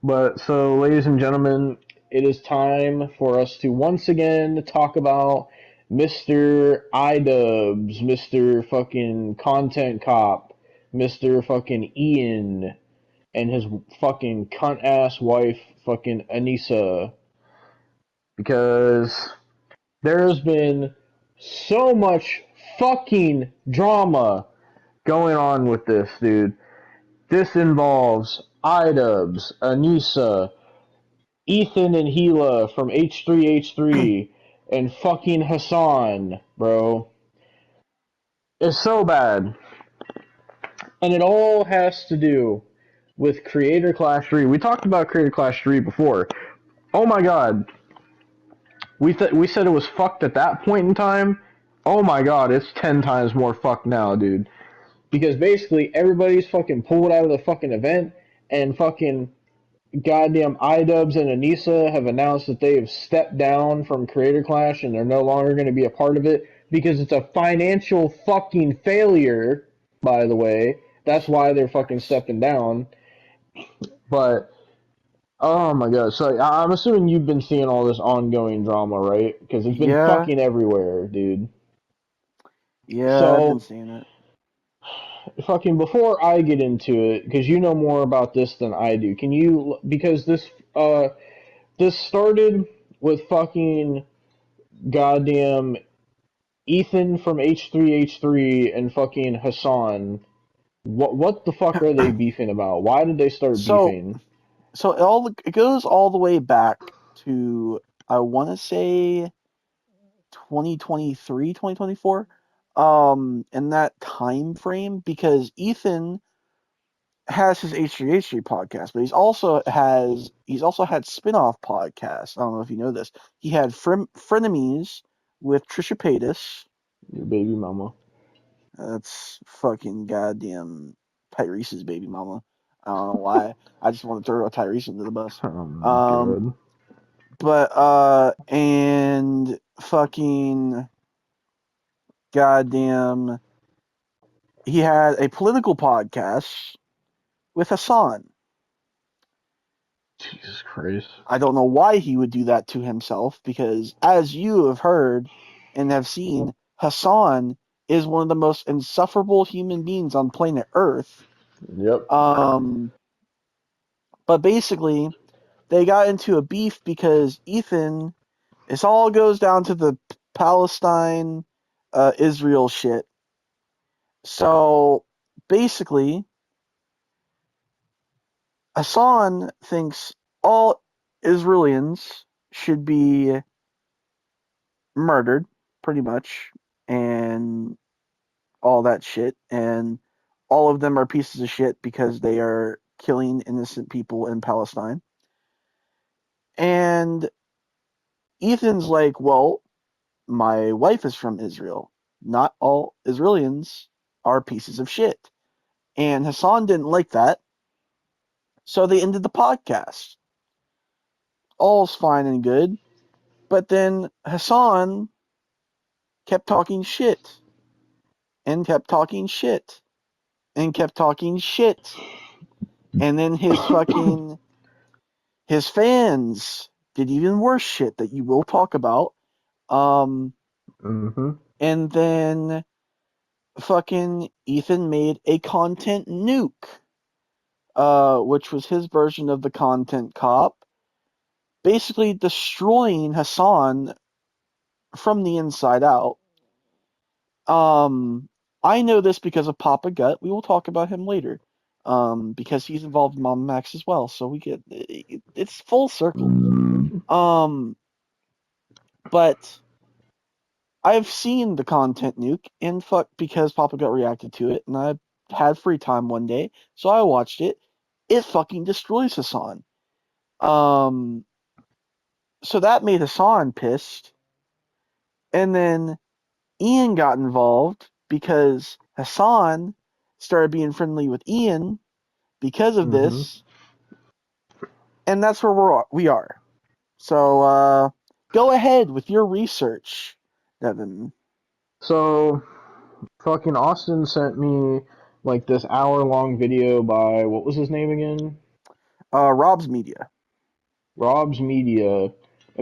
But so, ladies and gentlemen, it is time for us to once again talk about Mr. Idubbz, Mr. fucking Content Cop, Mr. fucking Ian, and his fucking cunt ass wife, fucking Anissa. Because there's been so much fucking drama going on with this, dude. This involves Idubbz, Anissa, Ethan and Gila from H3H3, and fucking Hassan, bro. It's so bad. And it all has to do with Creator Clash 3. We talked about Creator Clash 3 before. Oh my god. We said it was fucked at that point in time. Oh my god, it's 10 times more fucked now, dude. Because basically everybody's fucking pulled out of the fucking event and fucking goddamn Idubbz and Anissa have announced that they have stepped down from Creator Clash and they're no longer going to be a part of it because it's a financial fucking failure, by the way. That's why they're fucking Nice. stepping down. But, oh my god. So I'm assuming you've been seeing all this ongoing drama, right? Because it's been Yeah, fucking everywhere, dude. yeah, I've been So, seeing it. fucking before I get into it, because you know more about this than I do, can you, because this started with fucking goddamn Ethan from H3H3 and fucking Hassan. What the fuck are they beefing about? Why did they start So, beefing? it goes all the way back to, I want to say, 2023, 2024. In that time frame, because Ethan has his H3H3 podcast, but he's also had spin-off podcasts. I don't know if you know this. He had Frenemies with Trisha Paytas. Your baby mama. That's fucking goddamn Tyrese's baby mama. I don't know why. I just want to throw Tyrese under the bus. Oh my Um, god. but and fucking goddamn, he had a political podcast with Hassan. Jesus Christ. I don't know why he would do that to himself because, as you have heard and have seen, Hassan is one of the most insufferable human beings on planet Earth. Yep. Um, but basically, they got into a beef because Ethan, it all goes down to the Palestine Israel shit. So basically, Hassan thinks all Israelis should be murdered, pretty much, and all that shit. And all of them are pieces of shit because they are killing innocent people in Palestine. And Ethan's like, well, my wife is from Israel. Not all Israelis are pieces of shit. And Hassan didn't like that, so they ended the podcast. All's fine and good. But then Hassan kept talking shit and kept talking shit and kept talking shit. And then his fans did even worse shit that you will talk about. Um, Mm-hmm. and then fucking Ethan made a content nuke, which was his version of the content cop, basically destroying Hassan from the inside out. Um, I know this because of Papa Gut. We will talk about him later. Because he's involved in Mama Max as well, so we get it's full circle. Um, but I've seen the content nuke and fuck because Papa Gut reacted to it, and I had free time one day, so I watched it. It fucking destroys Hassan. Um, so that made Hassan pissed, and then Ian got involved because Hassan started being friendly with Ian because of Mm-hmm. this, and that's where we are. So go ahead with your research, Devon. So, fucking Austin sent me like this hour long video by what was his name again? Rob's Media. Rob's Media.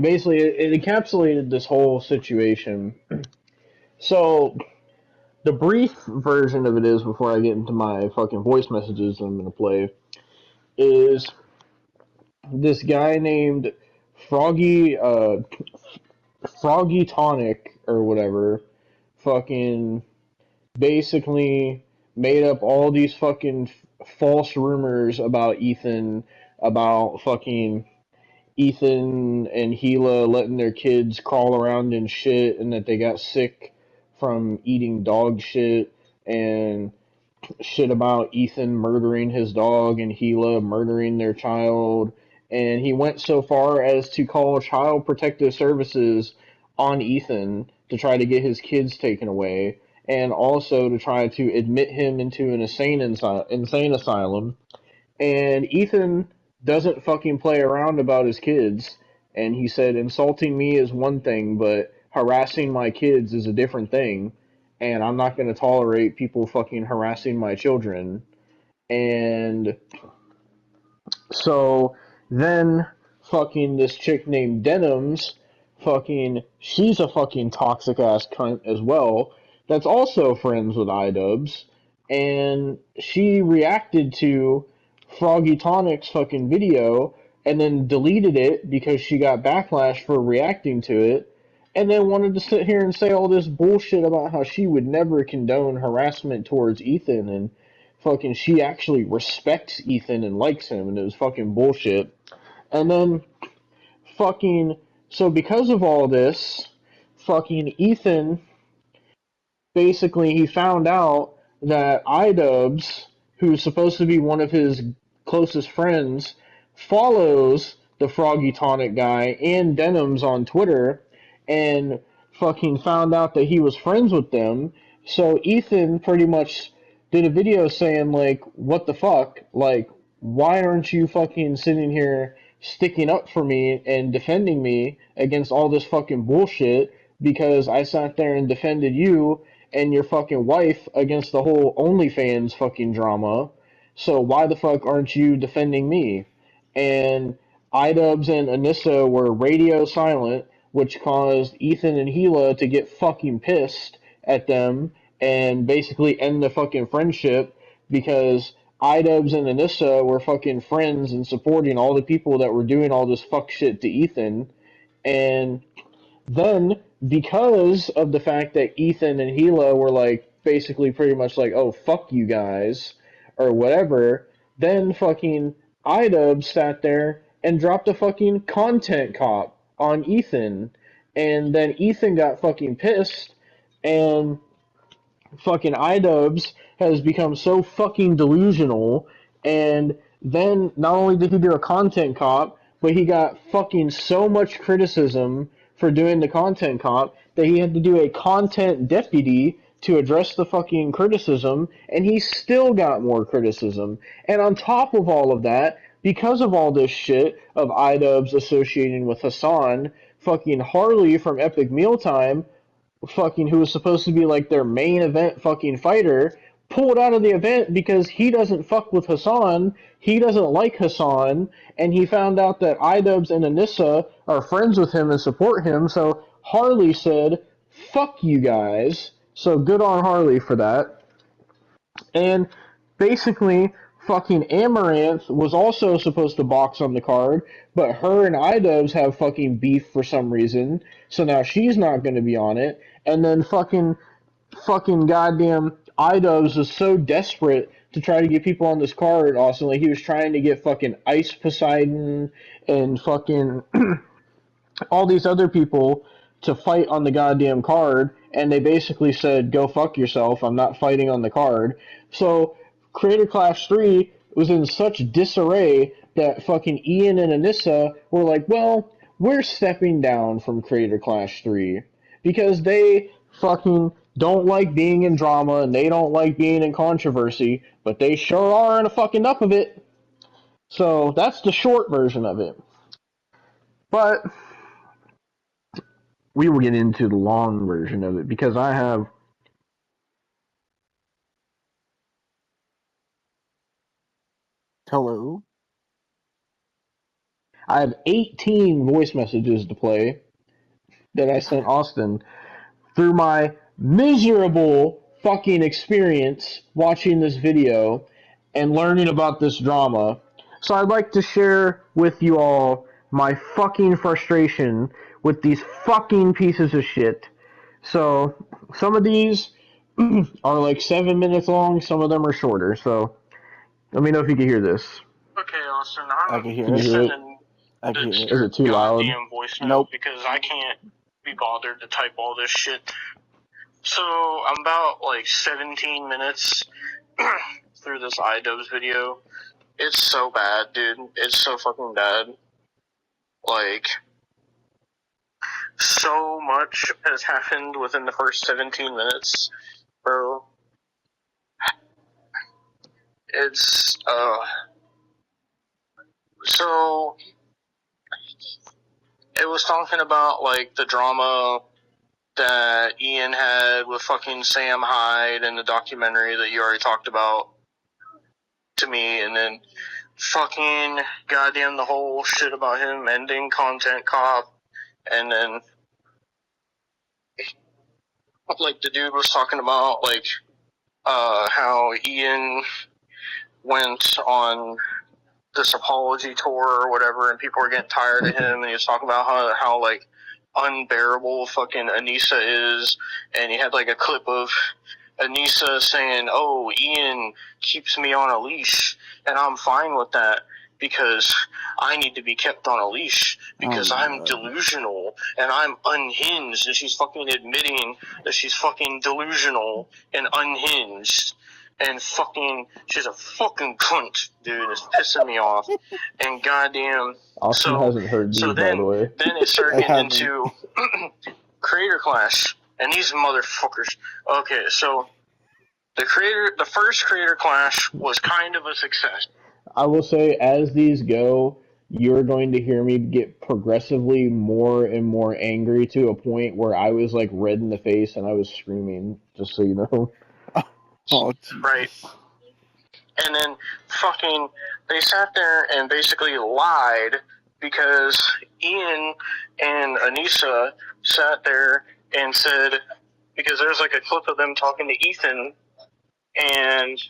Basically, it encapsulated this whole situation. So, the brief version of it is, before I get into my fucking voice messages I'm gonna play, is this guy named Froggy, Froggy Tonic, or whatever, fucking basically made up all these fucking false rumors about Ethan, about fucking Ethan and Gila letting their kids crawl around in shit, and that they got sick from eating dog shit, and shit about Ethan murdering his dog and Gila murdering their child. And he went so far as to call Child Protective Services on Ethan to try to get his kids taken away, and also to try to admit him into an insane asylum. And Ethan doesn't fucking play around about his kids. And he said, insulting me is one thing, but harassing my kids is a different thing. And I'm not going to tolerate people fucking harassing my children. And so then fucking this chick named Denims, fucking, she's a fucking toxic ass cunt as well, that's also friends with Idubbz. And she reacted to Froggy Tonic's fucking video and then deleted it because she got backlash for reacting to it, and then wanted to sit here and say all this bullshit about how she would never condone harassment towards Ethan, and fucking she actually respects Ethan and likes him, and it was fucking bullshit. And then fucking, so because of all this, fucking Ethan, basically he found out that Idubbz, who's supposed to be one of his closest friends, follows the Froggy Tonic guy and Denims on Twitter, and fucking found out that he was friends with them. So Ethan pretty much did a video saying, like, what the fuck? Like, why aren't you fucking sitting here sticking up for me and defending me against all this fucking bullshit? Because I sat there and defended you and your fucking wife against the whole OnlyFans fucking drama. So why the fuck aren't you defending me? And Idubbz and Anissa were radio silent, which caused Ethan and Gila to get fucking pissed at them and basically end the fucking friendship, because Idubbz and Anissa were fucking friends and supporting all the people that were doing all this fuck shit to Ethan. And then, because of the fact that Ethan and Gila were like basically pretty much like, oh, fuck you guys, or whatever, then fucking Idubbz sat there and dropped a fucking content cop on Ethan. And then Ethan got fucking pissed, and fucking Idubbz has become so fucking delusional. And then not only did he do a content cop, but he got fucking so much criticism for doing the content cop that he had to do a content deputy to address the fucking criticism, and he still got more criticism. And on top of all of that, because of all this shit of Idubbz associating with Hassan, fucking Harley from Epic Mealtime, fucking who was supposed to be like their main event fucking fighter, pulled out of the event because he doesn't fuck with Hassan. He doesn't like Hassan, and he found out that Idubbz and Anissa are friends with him and support him. So Harley said, "Fuck you guys." So good on Harley for that. And basically, fucking Amaranth was also supposed to box on the card, but her and Idubbz have fucking beef for some reason, so now she's not going to be on it. And then fucking goddamn Idubbz is so desperate to try to get people on this card. Also, like he was trying to get fucking Ice Poseidon and fucking all these other people to fight on the goddamn card, and they basically said, "Go fuck yourself. I'm not fighting on the card." So Creator Clash 3 was in such disarray that fucking Ian and Anissa were like, "Well, we're stepping down from Creator Clash 3 because they fucking don't like being in drama and they don't like being in controversy, but they sure are in a fucking enough of it." So that's the short version of it. But we will get into the long version of it because I have Hello. I have 18 voice messages to play that I sent Austin through my miserable fucking experience watching this video and learning about this drama. So I'd like to share with you all my fucking frustration with these fucking pieces of shit. So some of these are like 7 minutes long, some of them are shorter. So let me know if you can hear this. Okay, Austin, I I'm can hear Can you it. hear it? sending I can hear it. Is it too loud? goddamn voice note Nope. because I can't be bothered to type all this shit. So I'm about like 17 minutes through this Idubbz video. It's so bad, dude. It's so fucking bad. Like, so much has happened within the first 17 minutes, bro. It's, so it was talking about, like, the drama that Ian had with fucking Sam Hyde in the documentary that you already talked about to me, and then fucking goddamn the whole shit about him ending Content Cop, and then like the dude was talking about like how Ian went on this apology tour or whatever, and people were getting tired of him, and he was talking about how like unbearable fucking Anissa is, and he had like a clip of Anissa saying, "Oh, Ian keeps me on a leash, and I'm fine with that because I need to be kept on a leash because I'm delusional and I'm unhinged." And she's fucking admitting that she's fucking delusional and unhinged. And fucking, she's a fucking cunt, dude. It's pissing me off. And goddamn. Austin hasn't heard these, by the way. Then it started getting into Creator Clash. And these motherfuckers. Okay, so the first Creator Clash was kind of a success. I will say, as these go, you're going to hear me get progressively more and more angry to a point where I was like red in the face and I was screaming, just so you know. Oh, Jesus. Right. And then fucking, they sat there and basically lied because Ian and Anissa sat there and said, because there's like a clip of them talking to Ethan, and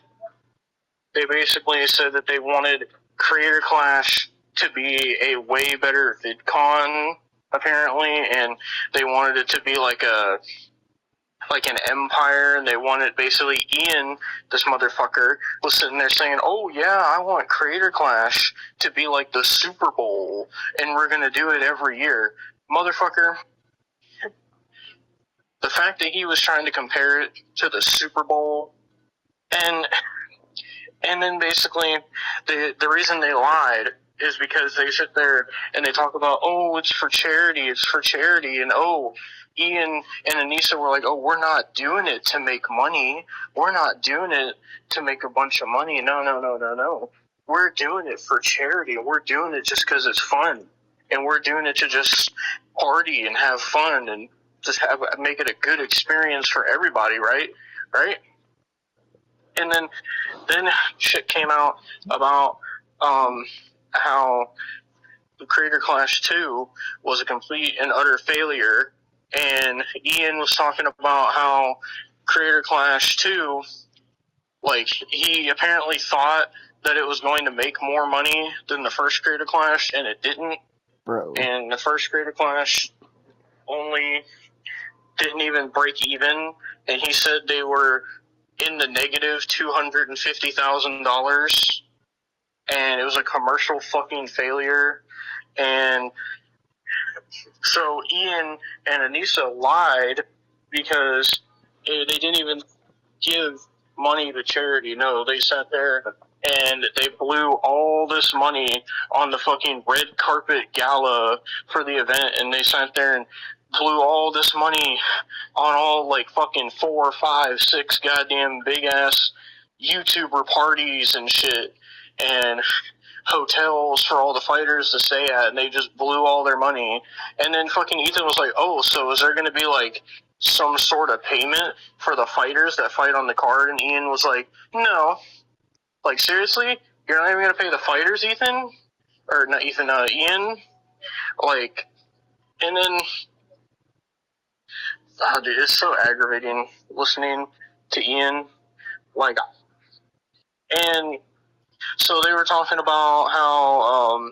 they basically said that they wanted Creator Clash to be a way better VidCon, apparently, and they wanted it to be like an empire, and they wanted basically Ian, this motherfucker, was sitting there saying, "Oh yeah, I want Creator Clash to be like the Super Bowl, and we're gonna do it every year." Motherfucker, the fact that he was trying to compare it to the Super Bowl, and then basically the reason they lied is because they sit there and they talk about, "Oh, it's for charity, and oh, Ian and Anissa were like, "Oh, we're not doing it to make money. We're not doing it to make a bunch of money. No. We're doing it for charity. We're doing it just because it's fun. And we're doing it to just party and have fun and just make it a good experience for everybody, right? Right?" And then shit came out about how the Creator Clash 2 was a complete and utter failure, and Ian was talking about how Creator Clash 2, like, he apparently thought that it was going to make more money than the first Creator Clash, and it didn't. Bro. And the first Creator Clash only didn't even break even, and he said they were in the negative $250,000, and it was a commercial fucking failure. And so Ian and Anissa lied because they didn't even give money to charity. No, they sat there and they blew all this money on the fucking red carpet gala for the event, and they sat there and blew all this money on all like fucking 4, 5, 6 goddamn big ass YouTuber parties and shit, and hotels for all the fighters to stay at, and they just blew all their money. And then fucking Ethan was like, "Oh, so is there going to be like some sort of payment for the fighters that fight on the card?" And Ian was like, "No. Like, seriously? You're not even going to pay the fighters, Ethan?" or not Ethan, Ian, like, and then, oh, dude, it's so aggravating listening to Ian, like, and so they were talking about how,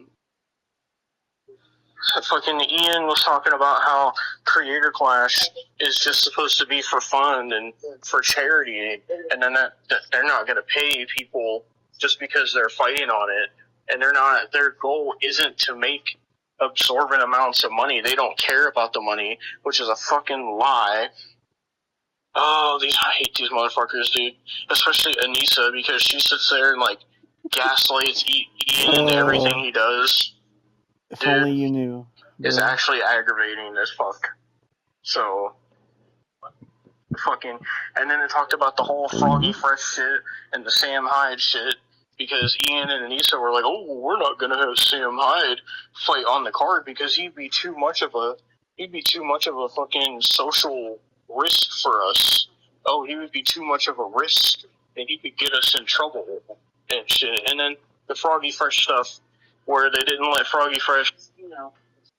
fucking Ian was talking about how Creator Clash is just supposed to be for fun and for charity, and then that they're not going to pay people just because they're fighting on it, and their goal isn't to make absorbent amounts of money. They don't care about the money, which is a fucking lie. Oh, I hate these motherfuckers, dude. Especially Anissa, because she sits there and like gaslights Ian into everything he does. If Dude, only you knew. Is actually aggravating as fuck. So, fucking, and then they talked about the whole Froggy Fresh shit and the Sam Hyde shit, because Ian and Anissa were like, oh, we're not gonna have Sam Hyde fight on the card because he'd be too much of a fucking social risk for us. Oh, he would be too much of a risk and he could get us in trouble and shit. And then the Froggy Fresh stuff where they didn't let Froggy Fresh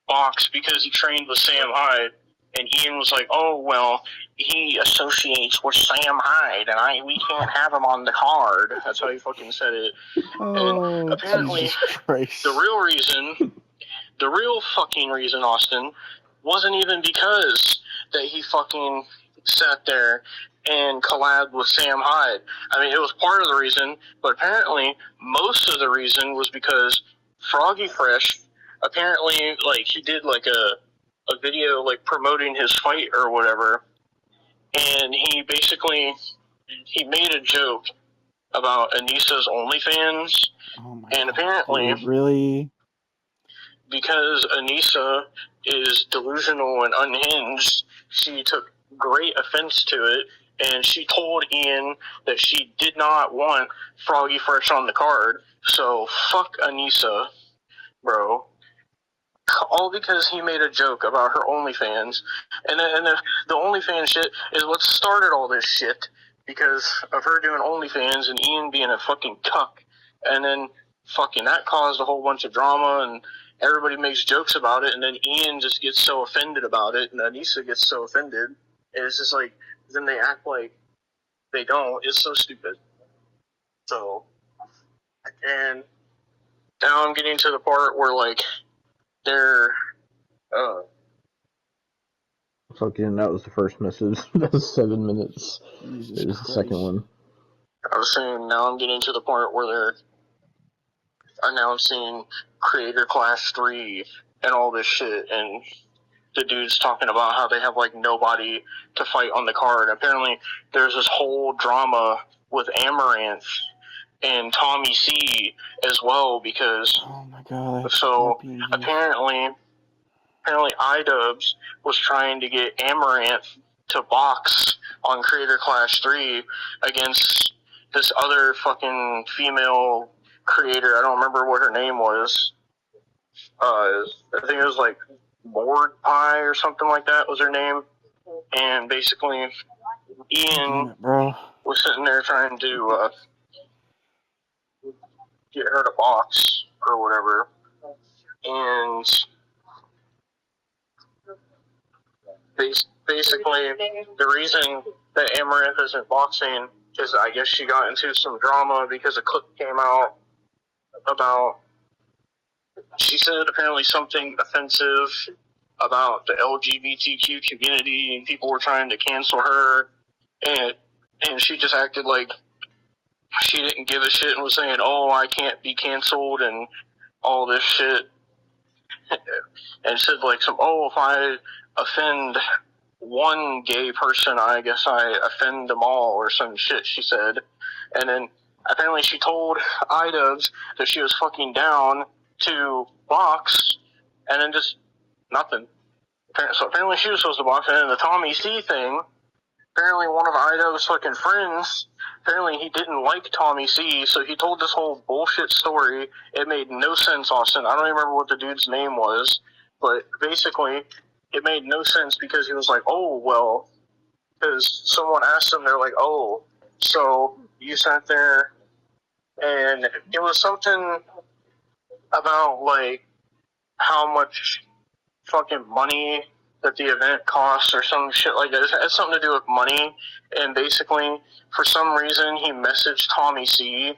box because he trained with Sam Hyde, and Ian was like, oh, well, he associates with Sam Hyde, and we can't have him on the card. That's how he fucking said it. Oh, and apparently, Jesus Christ. the real fucking reason, Austin, wasn't even because that he fucking sat there and collabed with Sam Hyde. I mean, it was part of the reason, but apparently most of the reason was because Froggy Fresh, apparently, like, he did, like, a video, like, promoting his fight or whatever, and he made a joke about Anissa's OnlyFans, and apparently, dude, really? because Anissa is delusional and unhinged, she took great offense to it, and she told Ian that she did not want Froggy Fresh on the card, so fuck Anissa, bro. All because he made a joke about her OnlyFans. And the OnlyFans shit is what started all this shit, because of her doing OnlyFans and Ian being a fucking cuck. And then fucking that caused a whole bunch of drama, and everybody makes jokes about it, and then Ian just gets so offended about it, and Anissa gets so offended. And it's just like, then they act like they don't. It's so stupid. So, and now I'm getting to the part where, like, they're, fucking, that was the first message. That was 7 minutes. Jesus There's Christ. the second one. I was saying, now I'm getting to the part where they're announcing Creator Clash 3 and all this shit, and the dude's talking about how they have, like, nobody to fight on the card. Apparently, there's this whole drama with Amaranth and Tommy C as well, because Oh my god. so apparently Idubbz was trying to get Amaranth to box on Creator Clash 3 against this other fucking female creator. I don't remember what her name was. I think it was like Board Pie or something like that was her name. And basically, Ian was sitting there trying to get her to box or whatever. And basically, the reason that Amaranth isn't boxing is, I guess, she got into some drama because a clip came out about, she said apparently something offensive about the LGBTQ community, and people were trying to cancel her, and she just acted like she didn't give a shit and was saying, oh, I can't be canceled and all this shit, and said like if I offend one gay person, I guess I offend them all or some shit, she said. And then apparently she told Idubbz that she was fucking down to box, and then just nothing. So apparently she was supposed to box, and then the Tommy C thing, apparently one of Idubbz's fucking friends, apparently he didn't like Tommy C, so he told this whole bullshit story. It made no sense, Austin. I don't even remember what the dude's name was, but basically it made no sense because he was like, oh, well, because someone asked him, they're like, oh, so you sat there, and it was something about, like, how much fucking money that the event costs or some shit like that. It has something to do with money, and basically, for some reason, he messaged Tommy C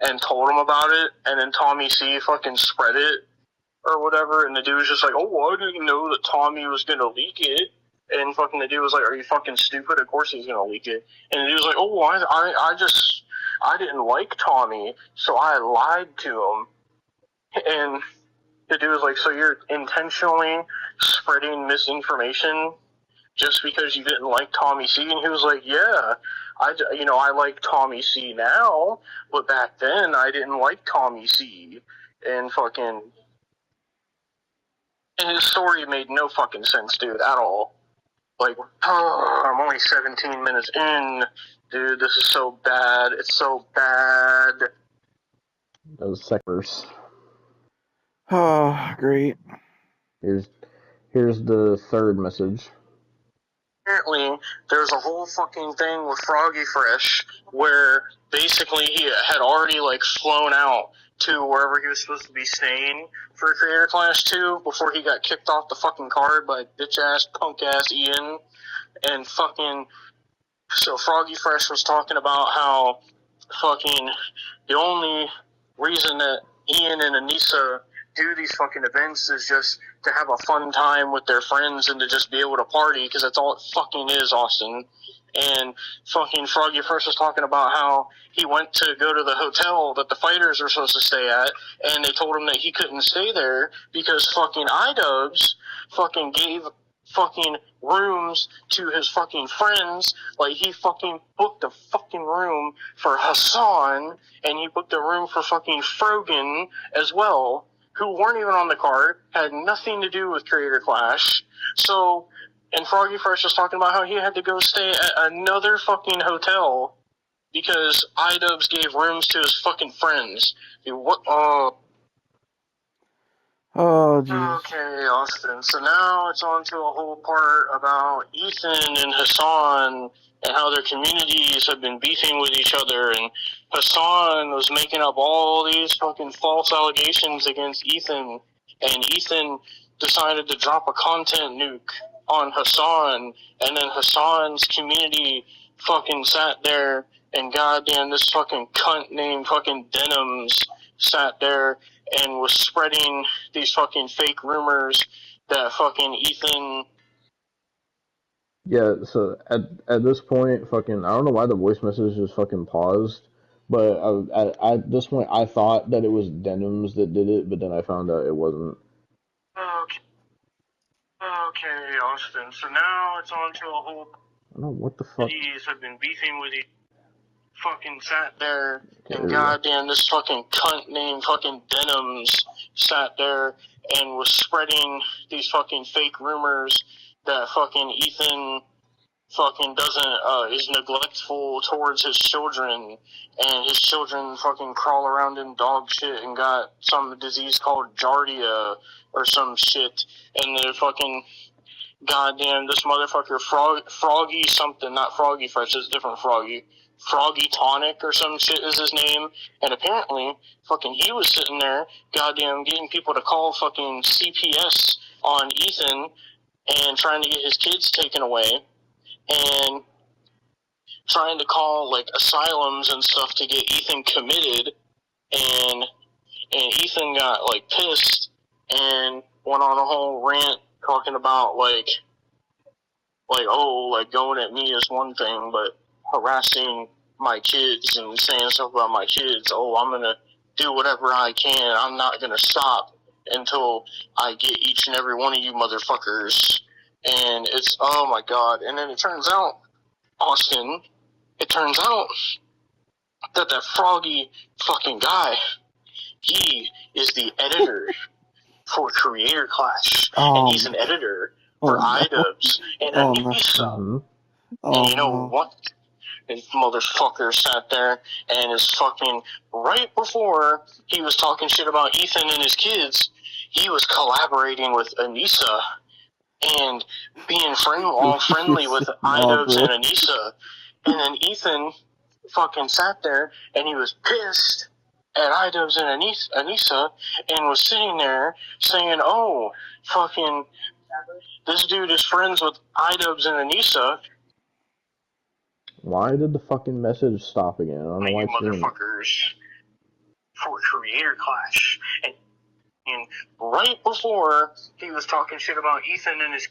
and told him about it, and then Tommy C fucking spread it or whatever, and the dude was just like, oh, I didn't know that Tommy was gonna leak it. And fucking the dude was like, are you fucking stupid? Of course he's gonna leak it. And the dude was like, oh, I didn't like Tommy, so I lied to him. And the dude was like, so you're intentionally spreading misinformation just because you didn't like Tommy C? And he was like, yeah, I like Tommy C now, but back then I didn't like Tommy C. And fucking, and his story made no fucking sense, dude, at all. Like, oh, I'm only 17 minutes in, dude, this is so bad, it's so bad. Those sectors. Oh, great. Here's the third message. Apparently, there's a whole fucking thing with Froggy Fresh where basically he had already, like, flown out to wherever he was supposed to be staying for Creator Clash 2 before he got kicked off the fucking card by bitch-ass, punk-ass Ian. And fucking, so Froggy Fresh was talking about how fucking the only reason that Ian and Anissa do these fucking events is just to have a fun time with their friends and to just be able to party, because that's all it fucking is, Austin. And fucking Froggy Fresh was talking about how he went to go to the hotel that the fighters are supposed to stay at, and they told him that he couldn't stay there because fucking Idubbz fucking gave fucking rooms to his fucking friends. Like, he fucking booked a fucking room for Hassan, and he booked a room for fucking Frogan as well, who weren't even on the card, had nothing to do with Creator Clash. So, and Froggy Fresh was talking about how he had to go stay at another fucking hotel because Idubbz gave rooms to his fucking friends. Dude, what? Oh, geez. Okay, Austin. So now it's on to a whole part about Ethan and Hassan and how their communities have been beefing with each other, and Hassan was making up all these fucking false allegations against Ethan, and Ethan decided to drop a content nuke on Hassan, and then Hassan's community fucking sat there, and goddamn this fucking cunt named fucking Denims sat there and was spreading these fucking fake rumors that fucking Ethan. Yeah, so at this point, fucking, I don't know why the voice message just fucking paused, but at this point, I thought that it was Denims that did it, but then I found out it wasn't. Okay, Austin. So now it's on to a whole. I don't know what the fuck. These have been beefing with each. Fucking sat there, and goddamn this fucking cunt named fucking Denims sat there and was spreading these fucking fake rumors that fucking Ethan fucking doesn't is neglectful towards his children, and his children fucking crawl around in dog shit and got some disease called Giardia or some shit, and they're fucking goddamn this motherfucker Froggy something, not Froggy Fresh, it's a different Froggy. Froggy Tonic or some shit is his name, and apparently fucking he was sitting there goddamn getting people to call fucking CPS on Ethan and trying to get his kids taken away, and trying to call like asylums and stuff to get Ethan committed, and Ethan got like pissed and went on a whole rant talking about like oh, like going at me is one thing, but harassing my kids and saying stuff about my kids, oh, I'm gonna do whatever I can, I'm not gonna stop until I get each and every one of you motherfuckers. And it's, oh my god. And then it turns out, Austin, that Froggy fucking guy, he is the editor for Creator Clash, and he's an editor for Idubbz and Anissa. And you know what? This motherfucker sat there and is fucking, right before he was talking shit about Ethan and his kids, he was collaborating with Anissa and being friendly with Idubbz and Anissa. And then Ethan fucking sat there and he was pissed at Idubbz and Anissa and was sitting there saying, oh, fucking, this dude is friends with Idubbz and Anissa. Why did the fucking message stop again? I don't know why You it's doing it. motherfuckers for Creator Clash. And right before he was talking shit about Ethan and his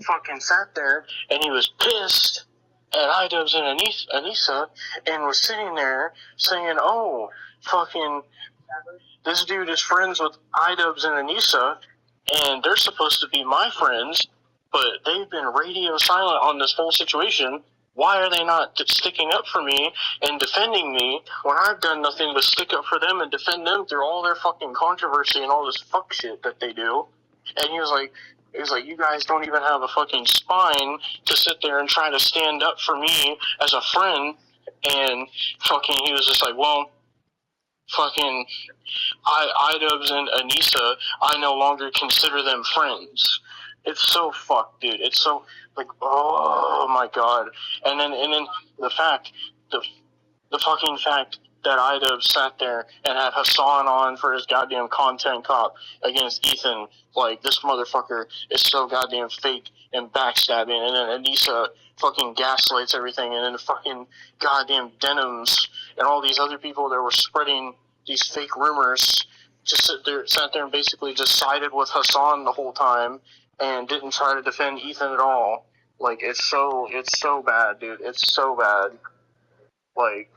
fucking sat there and he was pissed at Idubbz and Anissa and was sitting there saying, oh, fucking, this dude is friends with Idubbz and Anissa and they're supposed to be my friends, but they've been radio silent on this whole situation. Why are they not sticking up for me and defending me when I've done nothing but stick up for them and defend them through all their fucking controversy and all this fuck shit that they do? And he was like, you guys don't even have a fucking spine to sit there and try to stand up for me as a friend. And fucking, he was just like, well, fucking, Idubbz and Anissa, I no longer consider them friends. It's so fucked, dude. It's so, like, oh my god. And then the fucking fact that Idubbz sat there and had Hassan on for his goddamn content cop against Ethan. Like, this motherfucker is so goddamn fake and backstabbing. And then Anissa fucking gaslights everything. And then fucking goddamn Denims and all these other people that were spreading these fake rumors just sat there and basically just sided with Hassan the whole time and didn't try to defend Ethan at all. Like, it's so bad, dude. It's so bad. Like,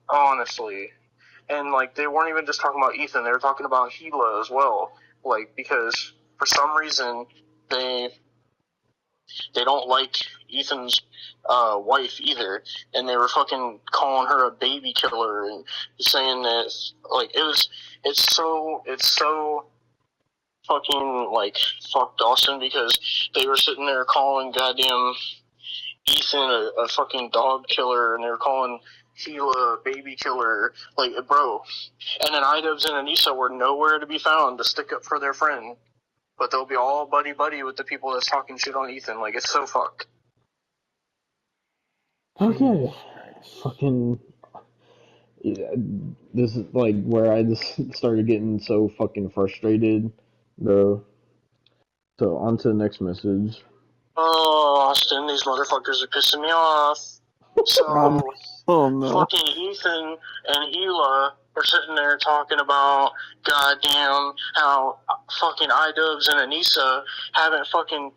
honestly. And, like, they weren't even just talking about Ethan, they were talking about Gila as well. Like, because for some reason, they don't like Ethan's wife either, and they were fucking calling her a baby killer and saying that, like, it's so fucking, like, fuck Dawson, because they were sitting there calling goddamn Ethan a fucking dog killer, and they were calling Gila a baby killer, like, bro. And then Idubbz and Anissa were nowhere to be found to stick up for their friend, but they'll be all buddy-buddy with the people that's talking shit on Ethan. Like, it's so fucked. Okay. Fucking. Yeah, this is like where I just started getting so fucking frustrated, bro. So, on to the next message. Oh, Austin, these motherfuckers are pissing me off. So, Oh no. fucking Ethan and Hila are sitting there talking about goddamn how fucking Idubbz and Anissa haven't fucking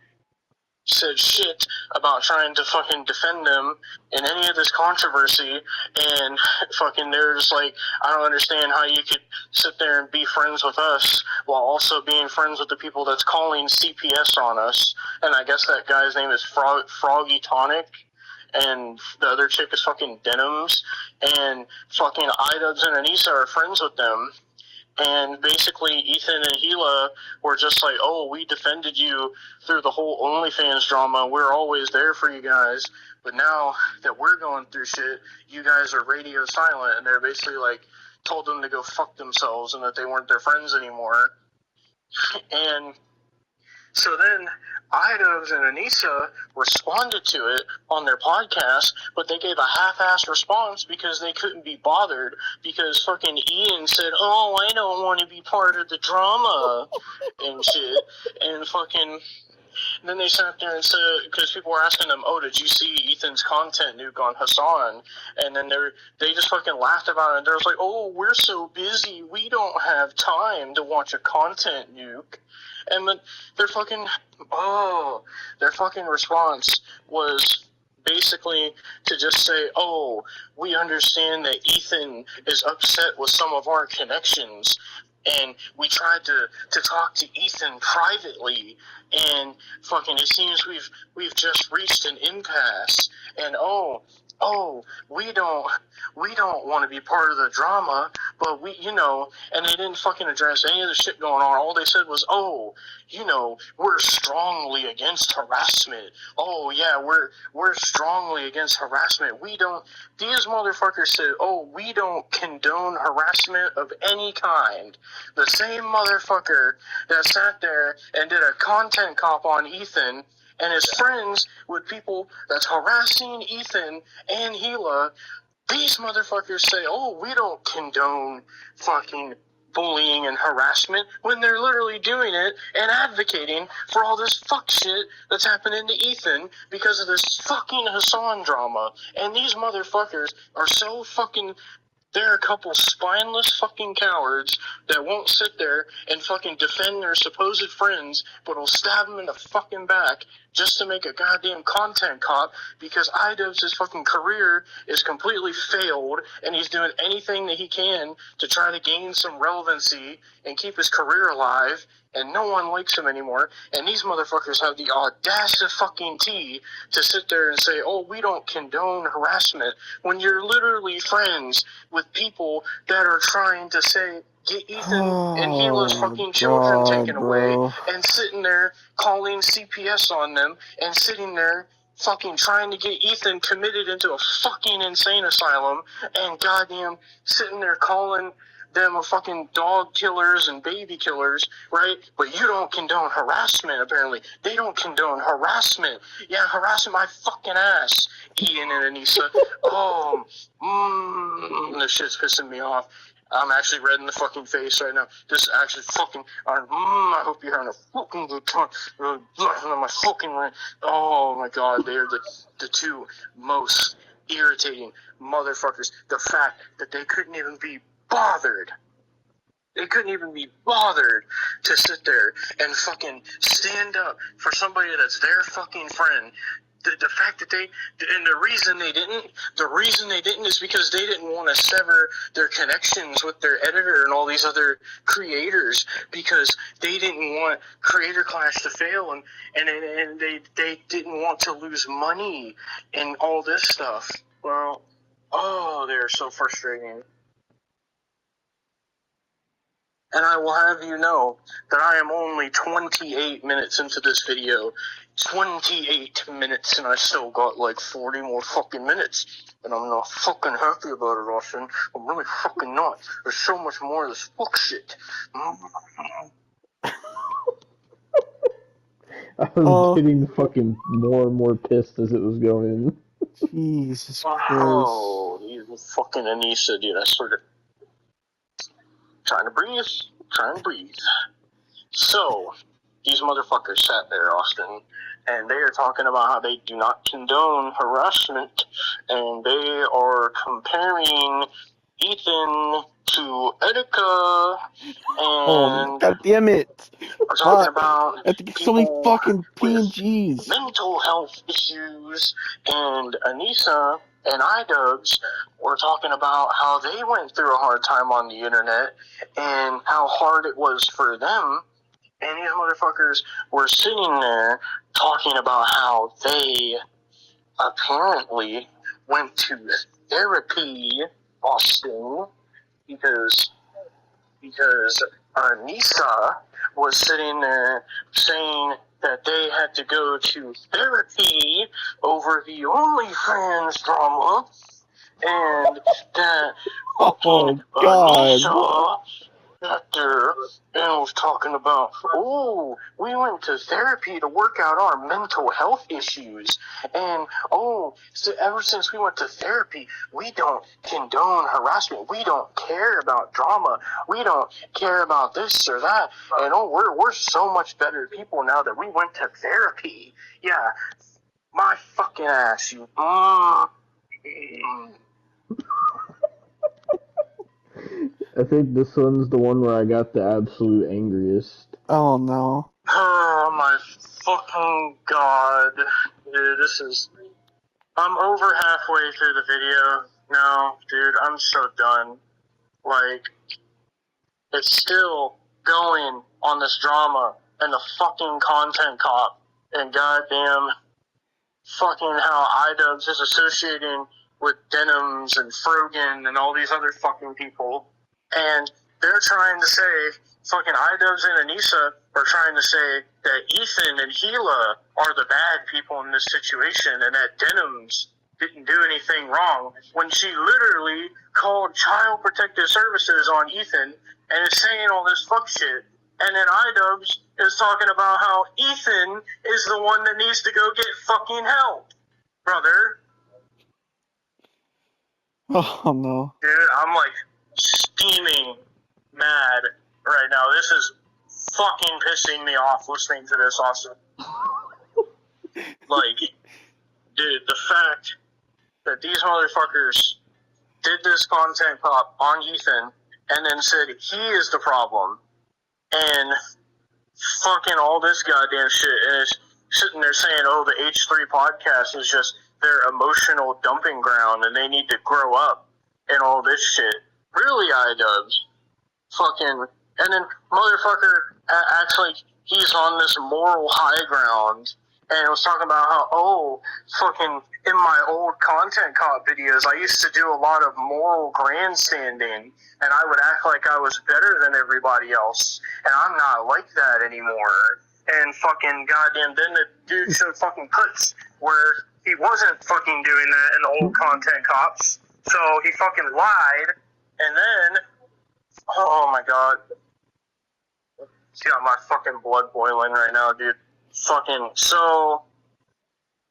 said shit about trying to fucking defend them in any of this controversy, and fucking they're just like, I don't understand how you could sit there and be friends with us while also being friends with the people that's calling CPS on us. And I guess that guy's name is Froggy Tonic, and the other chick is fucking Denims, and fucking Idubbz and Anissa are friends with them. And basically, Ethan and Gila were just like, oh, we defended you through the whole OnlyFans drama. We're always there for you guys. But now that we're going through shit, you guys are radio silent. And they're basically like, told them to go fuck themselves and that they weren't their friends anymore. And so then Idubbz and Anissa responded to it on their podcast, but they gave a half-assed response because they couldn't be bothered, because fucking Ian said, oh, I don't want to be part of the drama and shit. And fucking then they sat there and said, because people were asking them, oh, did you see Ethan's content nuke on Hassan? And then they just fucking laughed about it. And they're like, oh, we're so busy, we don't have time to watch a content nuke. And then their fucking response was basically to just say, oh, we understand that Ethan is upset with some of our connections, and we tried to talk to Ethan privately, and fucking it seems we've just reached an impasse, and oh, we don't want to be part of the drama, but we, and they didn't fucking address any of the shit going on. All they said was, oh, we're strongly against harassment. Oh yeah, we're strongly against harassment. These motherfuckers said, oh, we don't condone harassment of any kind. The same motherfucker that sat there and did a content cop on Ethan and is friends with people that's harassing Ethan and Gila these motherfuckers say, oh, we don't condone fucking bullying and harassment, when they're literally doing it and advocating for all this fuck shit that's happening to Ethan because of this fucking Hassan drama. And these motherfuckers are so fucking... They're a couple spineless fucking cowards that won't sit there and fucking defend their supposed friends, but will stab them in the fucking back just to make a goddamn content cop, because Idubbz' fucking career is completely failed, and he's doing anything that he can to try to gain some relevancy and keep his career alive, and no one likes him anymore. And these motherfuckers have the audacity fucking to sit there and say, oh, we don't condone harassment, when you're literally friends with people that are trying to say, get Ethan and Gila's fucking children taken away, and sitting there calling CPS on them, and sitting there fucking trying to get Ethan committed into a fucking insane asylum, and goddamn sitting there calling them a fucking dog killers and baby killers, right? But you don't condone harassment, apparently. They don't condone harassment. Yeah, harassing my fucking ass, Ian and Anissa. Oh, this shit's pissing me off. I'm actually red in the fucking face right now. This actually fucking... I hope you're having a fucking good time. My fucking... Oh, my God. They're the two most irritating motherfuckers. The fact that they couldn't even be bothered. They couldn't even be bothered to sit there and fucking stand up for somebody that's their fucking friend. The fact that and the reason they didn't is because they didn't want to sever their connections with their editor and all these other creators, because they didn't want Creator Clash to fail, and they didn't want to lose money and all this stuff. Well, they're so frustrating. And I will have you know that I am only 28 minutes into this video. 28 minutes, and I still got like 40 more fucking minutes. And I'm not fucking happy about it, Austin. I'm really fucking not. There's so much more of this fuck shit. I was getting fucking more and more pissed as it was going. Jesus Christ. Oh, you fucking Anissa, dude, I swear to... Trying to breathe. So, these motherfuckers sat there, Austin, and they are talking about how they do not condone harassment, and they are comparing Ethan to Etika, and God damn it! we're talking about I have to get so many fucking PNGs. Mental health issues, and Anissa and Idubbz were talking about how they went through a hard time on the internet and how hard it was for them. And these motherfuckers were sitting there talking about how they apparently went to therapy, Austin, because Anissa was sitting there saying that they had to go to therapy over the OnlyFans drama, and that fucking Anissa sat there and was talking about, oh, we went to therapy to work out our mental health issues, and so ever since we went to therapy, we don't condone harassment, we don't care about drama, we don't care about this or that, and we're so much better people now that we went to therapy. Yeah, my fucking ass, you. I think this one's the one where I got the absolute angriest. Oh no. Oh my fucking God. Dude, I'm over halfway through the video. No, dude, I'm so done. Like, it's still going on this drama and the fucking content cop, and goddamn fucking how Idubbz is associating with Denims and Frogan and all these other fucking people. And they're trying to say, fucking Idubbz and Anissa are trying to say that Ethan and Gila are the bad people in this situation, and that Denims didn't do anything wrong, when she literally called Child Protective Services on Ethan and is saying all this fuck shit. And then Idubbz is talking about how Ethan is the one that needs to go get fucking help, brother. Oh no. Dude, I'm like steaming mad right now. This is fucking pissing me off listening to this, Austin. Like, dude, the fact that these motherfuckers did this content cop on Ethan and then said he is the problem and fucking all this goddamn shit, and is sitting there saying, oh, the H3 podcast is just their emotional dumping ground and they need to grow up and all this shit. Really, Idubbz. Fucking, and then motherfucker acts like he's on this moral high ground and was talking about how, oh, fucking, in my old content cop videos, I used to do a lot of moral grandstanding, and I would act like I was better than everybody else, and I'm not like that anymore. And fucking goddamn, then the dude showed fucking clips where he wasn't fucking doing that in the old content cops, so he fucking lied, and then, oh my god. Got my fucking blood boiling right now, dude. Fucking, so,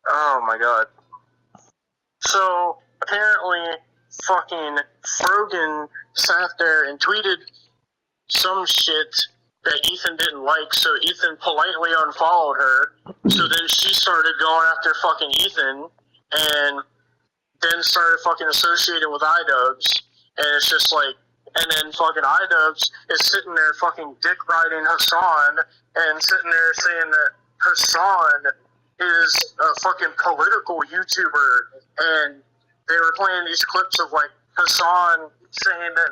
oh my god. So, apparently, fucking Frogan sat there and tweeted some shit that Ethan didn't like, so Ethan politely unfollowed her. So then she started going after fucking Ethan, and then started fucking associating with Idubbz, and it's just like, and then fucking Idubbz is sitting there fucking dick riding Hassan and sitting there saying that Hassan is a fucking political YouTuber, and they were playing these clips of like Hassan saying that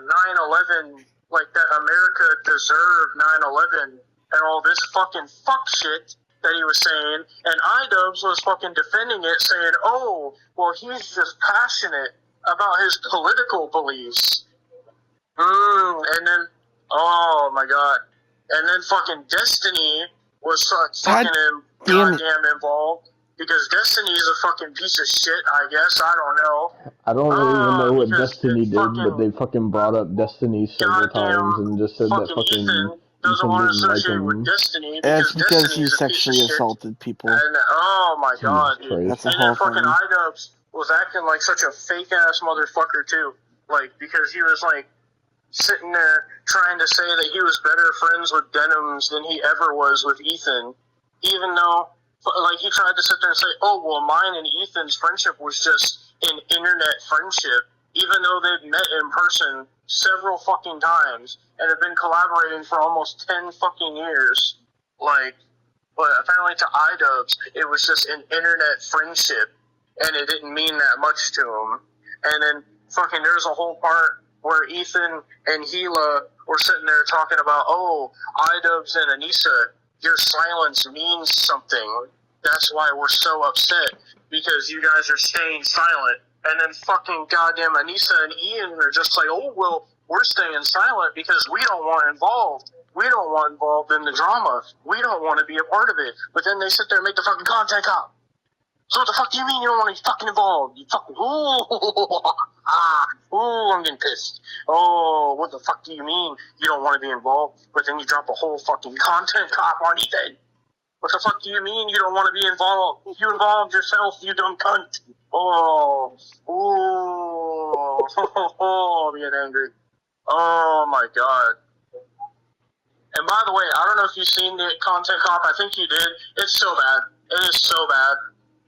9/11, like that America deserved 9/11 and all this fucking fuck shit that he was saying, and Idubbz was fucking defending it, saying, oh, well, he's just passionate about his political beliefs. And then, oh my god. And then fucking Destiny was fucking goddamn involved. Because Destiny's a fucking piece of shit, I guess. I don't know. I don't really even know what Destiny did, but they fucking brought up Destiny several times and just said that fucking Ethan doesn't want to associate with Destiny because Destiny's he sexually assaulted people. And oh my god, dude. That's a and whole then fucking thing. Idubbz was acting like such a fake ass motherfucker too. Like, because he was like sitting there trying to say that he was better friends with Denims than he ever was with Ethan, even though like he tried to sit there and say, oh well, mine and Ethan's friendship was just an internet friendship, even though they've met in person several fucking times and have been collaborating for almost 10 fucking years. Like, but apparently to Idubbz, it was just an internet friendship, and it didn't mean that much to him. And then fucking there's a whole part where Ethan and Gila were sitting there talking about, oh, Idubbz and Anissa, your silence means something. That's why we're so upset, because you guys are staying silent. And then fucking goddamn Anissa and Ian are just like, oh, well, we're staying silent because we don't want involved. We don't want involved in the drama. We don't want to be a part of it. But then they sit there and make the fucking content cop. So what the fuck do you mean you don't want to be fucking involved? You fucking, I'm getting pissed. Oh, what the fuck do you mean you don't want to be involved? But then you drop a whole fucking content cop on Ethan. What the fuck do you mean you don't want to be involved? You involved yourself, you dumb cunt. Oh, I'm getting angry. Oh my god. And by the way, I don't know if you've seen the content cop. I think you did. It's so bad. It is so bad.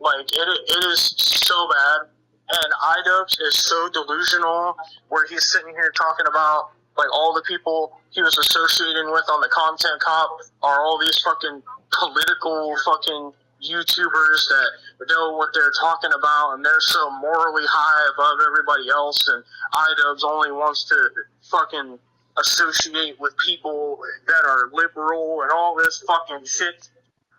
Like, it is so bad. And Idubbz is so delusional, where he's sitting here talking about, like, all the people he was associating with on the content cop are all these fucking political fucking YouTubers that know what they're talking about, and they're so morally high above everybody else, and Idubbz only wants to fucking associate with people that are liberal and all this fucking shit,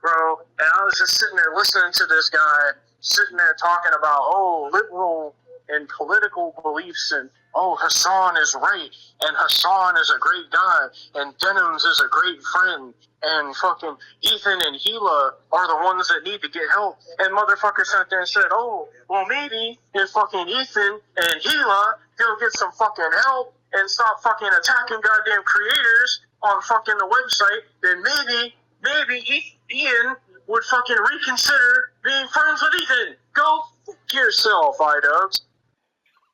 bro. And I was just sitting there listening to this guy sitting there talking about, oh, liberal and political beliefs, and oh, Hassan is right, and Hassan is a great guy, and Denims is a great friend, and fucking Ethan and Gila are the ones that need to get help. And motherfucker sat there and said, oh, well, maybe if fucking Ethan and Gila go get some fucking help and stop fucking attacking goddamn creators on fucking the website, then maybe Ian would fucking reconsider being friends with Ethan. Go fuck yourself, Idubbz.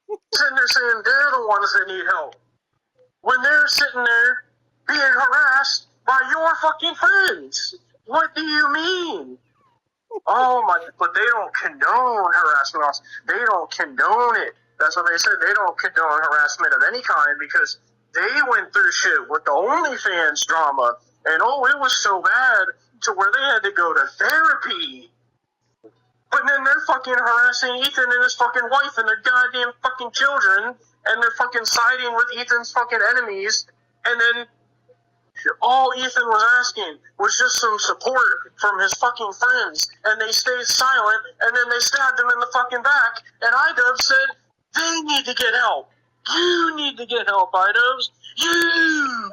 sitting there saying they're the ones that need help. When they're sitting there being harassed by your fucking friends. What do you mean? Oh my, but they don't condone harassment. They don't condone it. That's what they said. They don't condone harassment of any kind because they went through shit with the OnlyFans drama. And oh, it was so bad to where they had to go to therapy. But then they're fucking harassing Ethan and his fucking wife and their goddamn fucking children. And they're fucking siding with Ethan's fucking enemies. And then all Ethan was asking was just some support from his fucking friends, and they stayed silent, and then they stabbed him in the fucking back, and Idubbz said, they need to get help. You need to get help, Idubbz. You!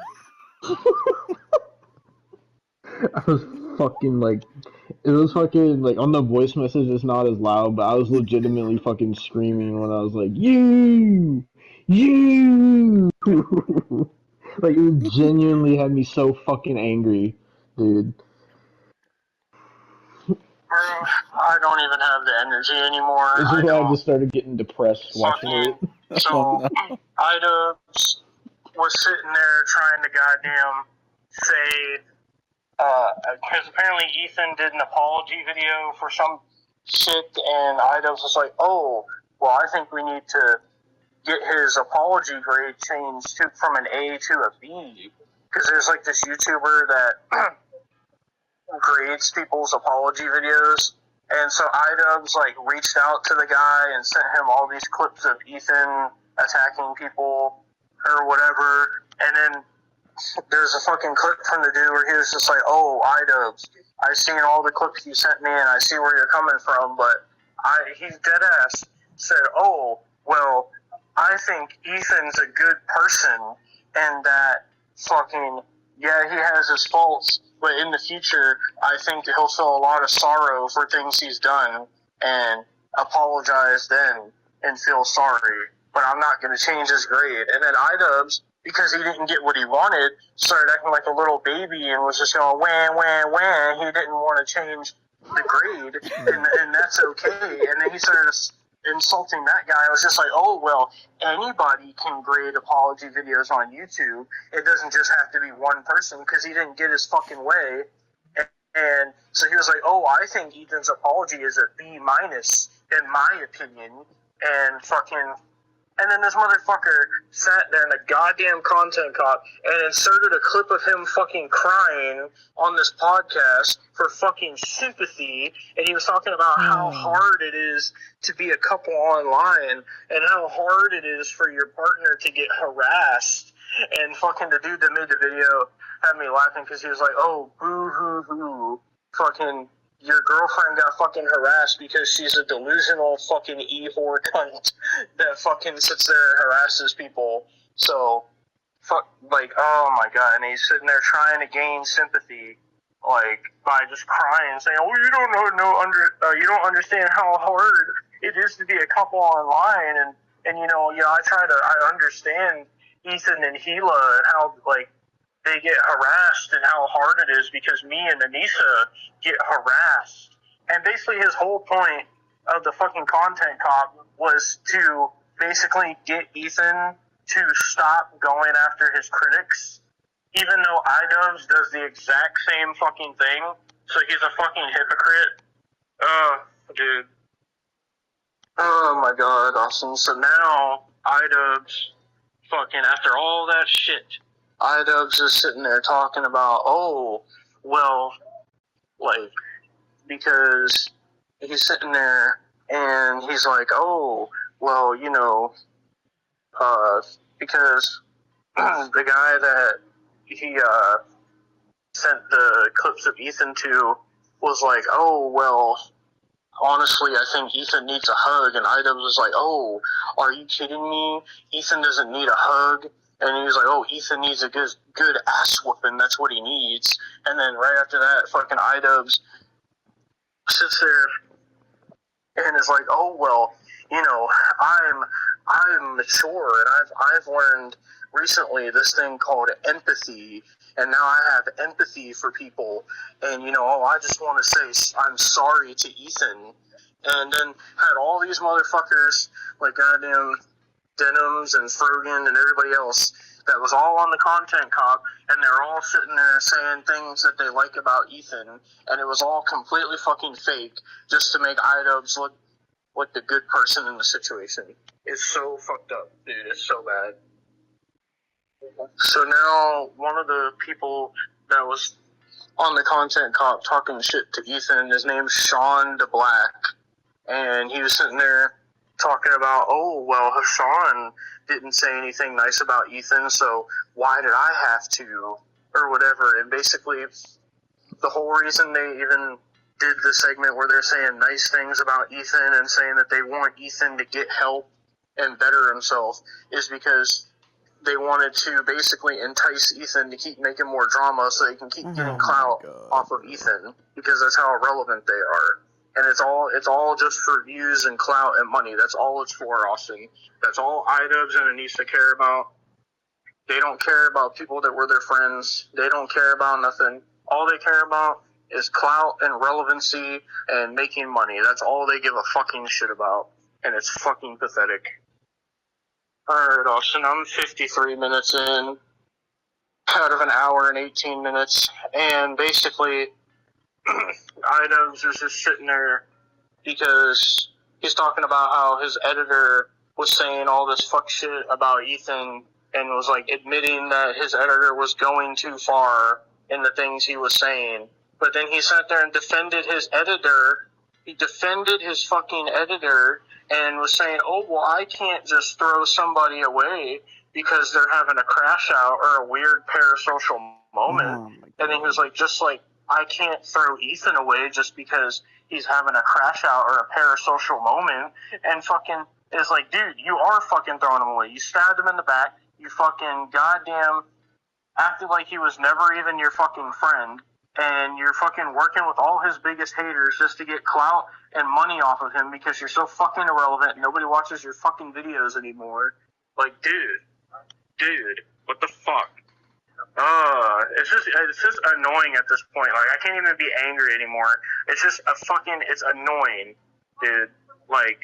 I was fucking like, it was fucking like on the voice message. It's not as loud, but I was legitimately fucking screaming when I was like, you. Like it genuinely had me so fucking angry, dude. I don't even have the energy anymore. This is why I just started getting depressed watching it. So, Idubbz was sitting there trying to goddamn say, because apparently Ethan did an apology video for some shit, and Idubbz was like, oh, well, I think we need to get his apology grade changed from an A to a B, because there's like this YouTuber that grades people's apology videos, and so Idubbz like reached out to the guy and sent him all these clips of Ethan attacking people or whatever, and then there's a fucking clip from the dude where he was just like, oh, Idubbz, I've seen all the clips you sent me and I see where you're coming from, but he's dead ass said, oh, well, I think Ethan's a good person and that fucking, yeah, he has his faults, but in the future, I think he'll feel a lot of sorrow for things he's done and apologize then and feel sorry, but I'm not going to change his grade. And then Idubbz, because he didn't get what he wanted, started acting like a little baby and was just going, wah, wah, wah. He didn't want to change the grade, and that's okay. And then he started insulting that guy. I was just like, oh, well, anybody can grade apology videos on YouTube. It doesn't just have to be one person, because he didn't get his fucking way. And so he was like, oh, I think Ethan's apology is a B minus, in my opinion. And fucking... And then this motherfucker sat there in a goddamn content cop and inserted a clip of him fucking crying on this podcast for fucking sympathy. And he was talking about how hard it is to be a couple online and how hard it is for your partner to get harassed. And fucking the dude that made the video had me laughing because he was like, oh, boo-hoo-hoo, fucking... your girlfriend got fucking harassed because she's a delusional fucking e-whore cunt that fucking sits there and harasses people. So, like, oh my god, and he's sitting there trying to gain sympathy, like, by just crying and saying, oh, you don't understand how hard it is to be a couple online, and you know, I understand Ethan and Gila and how, like, they get harassed and how hard it is because me and Anissa get harassed. And basically his whole point of the fucking content cop was to basically get Ethan to stop going after his critics, even though Idubbz does the exact same fucking thing. So he's a fucking hypocrite. Dude. Oh my god, Austin. So now Idubbz, fucking after all that shit, Idubbz is sitting there talking about, oh, well, like, because he's sitting there and he's like, oh, well, you know, because the guy that he sent the clips of Ethan to was like, oh, well, honestly, I think Ethan needs a hug. And Idubbz was like, oh, are you kidding me? Ethan doesn't need a hug. And he was like, oh, Ethan needs a good ass whooping. That's what he needs. And then right after that, fucking Idubbz sits there and is like, oh, well, you know, I'm mature and I've learned recently this thing called empathy, and now I have empathy for people, and you know, oh, I just want to say I'm sorry to Ethan, and then had all these motherfuckers like goddamn Denims and Frogan and everybody else that was all on the content cop, and they're all sitting there saying things that they like about Ethan, and it was all completely fucking fake just to make Idubbz look like the good person in the situation. It's so fucked up, dude. It's so bad. So now one of the people that was on the content cop talking shit to Ethan, his name's Sean DeBlack, and he was sitting there talking about, oh, well, Hassan didn't say anything nice about Ethan, so why did I have to, or whatever. And basically, the whole reason they even did the segment where they're saying nice things about Ethan and saying that they want Ethan to get help and better himself is because they wanted to basically entice Ethan to keep making more drama so they can keep getting clout off of Ethan, because that's how irrelevant they are. And it's all just for views and clout and money. That's all it's for, Austin. That's all Idubbz and Anissa care about. They don't care about people that were their friends. They don't care about nothing. All they care about is clout and relevancy and making money. That's all they give a fucking shit about. And it's fucking pathetic. Alright, Austin, I'm 53 minutes in out of an hour and 18 minutes. And basically, Idubbz is just sitting there because he's talking about how his editor was saying all this fuck shit about Ethan and was like admitting that his editor was going too far in the things he was saying. But then he sat there and defended his editor. He defended his fucking editor and was saying, oh, well, I can't just throw somebody away because they're having a crash out or a weird parasocial moment. And then he was like, just like, I can't throw Ethan away just because he's having a crash out or a parasocial moment. And fucking is like, dude, you are fucking throwing him away. You stabbed him in the back. You fucking goddamn acted like he was never even your fucking friend. And you're fucking working with all his biggest haters just to get clout and money off of him because you're so fucking irrelevant. Nobody watches your fucking videos anymore. Like, dude, what the fuck? It's just annoying at this point. Like, I can't even be angry anymore. It's just it's annoying, dude. Like,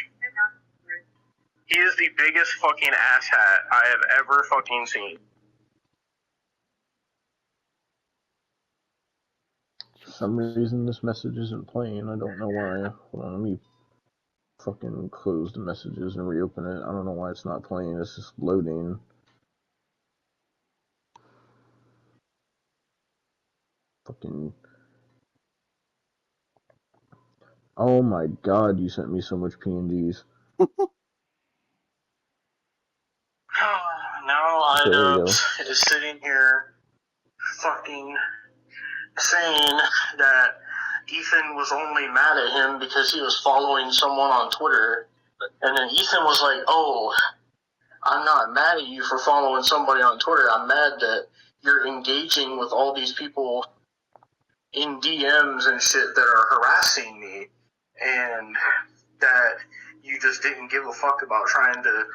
he is the biggest fucking asshat I have ever fucking seen. For some reason, this message isn't playing. I don't know why. Hold on, let me fucking close the messages and reopen it. I don't know why it's not playing. It's just loading. Fucking. Oh my god, you sent me so much PNGs. Now Idubbz is sitting here fucking saying that Ethan was only mad at him because he was following someone on Twitter. And then Ethan was like, oh, I'm not mad at you for following somebody on Twitter. I'm mad that you're engaging with all these people in DMs and shit that are harassing me, and that you just didn't give a fuck about trying to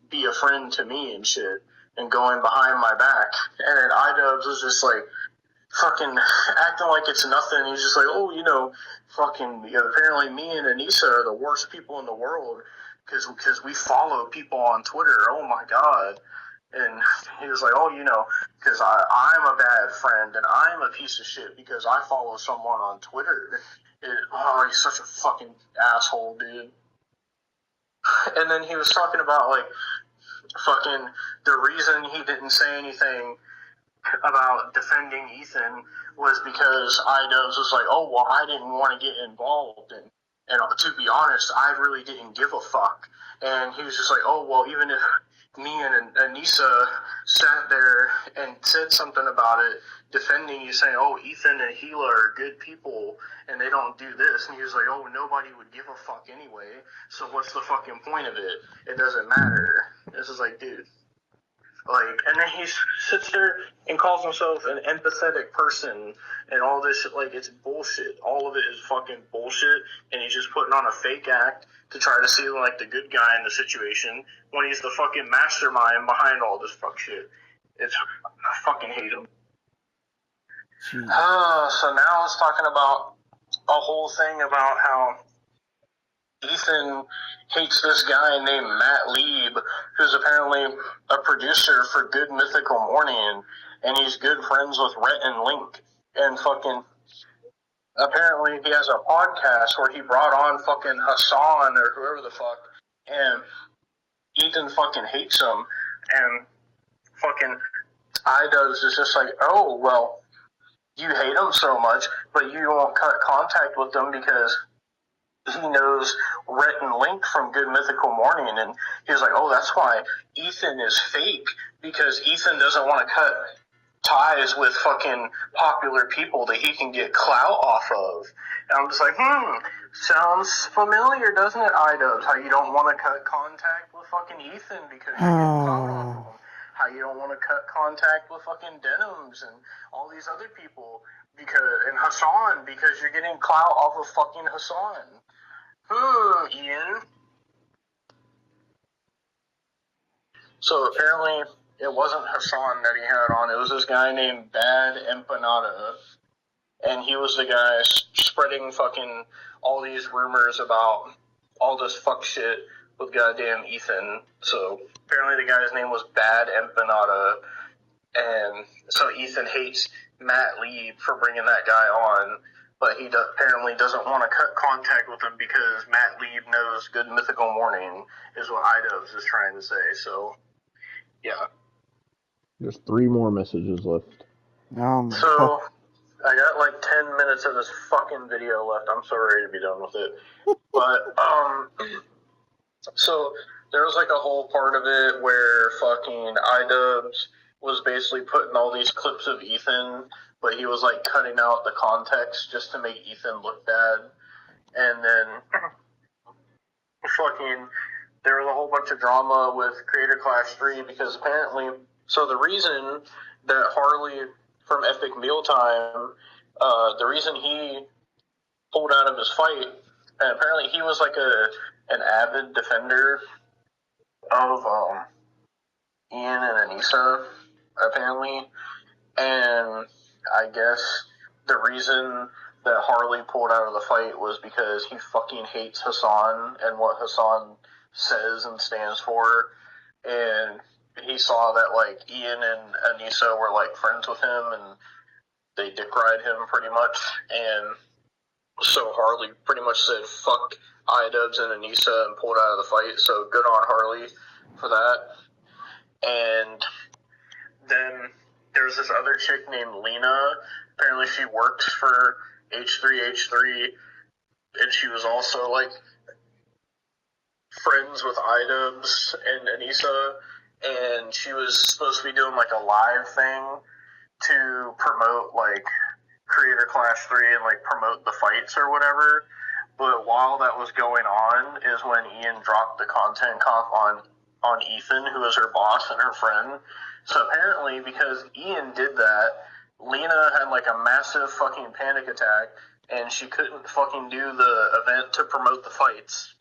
be a friend to me and shit and going behind my back. And then Idubbz was just like fucking acting like it's nothing. He's just like, oh, fucking, apparently me and Anissa are the worst people in the world because we follow people on Twitter. Oh my god. And he was like, oh, because I'm a bad friend and I'm a piece of shit because I follow someone on Twitter. He's such a fucking asshole, dude. And then he was talking about, like, fucking the reason he didn't say anything about defending Ethan was because Idubbz was like, oh, well, I didn't want to get involved. And to be honest, I really didn't give a fuck. And he was just like, oh, well, even if me and Anissa sat there and said something about it, defending you, saying, oh, Ethan and Gila are good people and they don't do this. And he was like, oh, nobody would give a fuck anyway. So what's the fucking point of it? It doesn't matter. This is like, dude. Like, and then he sits there and calls himself an empathetic person and all this shit. Like, it's bullshit. All of it is fucking bullshit, and he's just putting on a fake act to try to seem like the good guy in the situation when he's the fucking mastermind behind all this fuck shit. I fucking hate him. So now it's talking about a whole thing about how Ethan hates this guy named Matt Lieb, who's apparently a producer for Good Mythical Morning, and he's good friends with Rhett and Link. And fucking, apparently he has a podcast where he brought on fucking Hassan or whoever the fuck, and Ethan fucking hates him, and fucking Idubbz is just like, oh, well, you hate him so much, but you won't cut contact with him because he knows Rhett and Link from Good Mythical Morning, and he was like, oh, that's why Ethan is fake, because Ethan doesn't want to cut ties with fucking popular people that he can get clout off of. And I'm just like, sounds familiar, doesn't it, Idubbz? How you don't want to cut contact with fucking Ethan because you're getting clout off of him. How you don't want to cut contact with fucking Denims and all these other people and Hassan because you're getting clout off of fucking Hassan. Ian. So apparently it wasn't Hassan that he had on. It was this guy named Bad Empanada. And he was the guy spreading fucking all these rumors about all this fuck shit with goddamn Ethan. So apparently the guy's name was Bad Empanada. And so Ethan hates Matt Lieb for bringing that guy on. But he apparently doesn't want to cut contact with him because Matt Lieb knows Good Mythical Morning, is what Idubbz is trying to say. So, yeah. There's 3 more messages left. So, I got like 10 minutes of this fucking video left. I'm so ready to be done with it. But, so there was like a whole part of it where fucking Idubbz was basically putting all these clips of Ethan, but he was like cutting out the context just to make Ethan look bad. And then fucking there was a whole bunch of drama with Creator Clash 3 because apparently, so the reason that Harley from Epic Mealtime, the reason he pulled out of his fight, and apparently he was like an avid defender of Ian and Anissa, apparently, and I guess the reason that Harley pulled out of the fight was because he fucking hates Hassan and what Hassan says and stands for, and he saw that like Ian and Anissa were like friends with him and they dick ride him pretty much, and so Harley pretty much said fuck Idubbz and Anissa and pulled out of the fight. So good on Harley for that. And then there's this other chick named Lena. Apparently she worked for H3H3, and she was also like friends with Idubbz and Anissa, and she was supposed to be doing like a live thing to promote like Creator Clash 3 and like promote the fights or whatever. But while that was going on is when Ian dropped the content comp on Ethan, who was her boss and her friend. So apparently because Ian did that, Lena had like a massive fucking panic attack and she couldn't fucking do the event to promote the fights.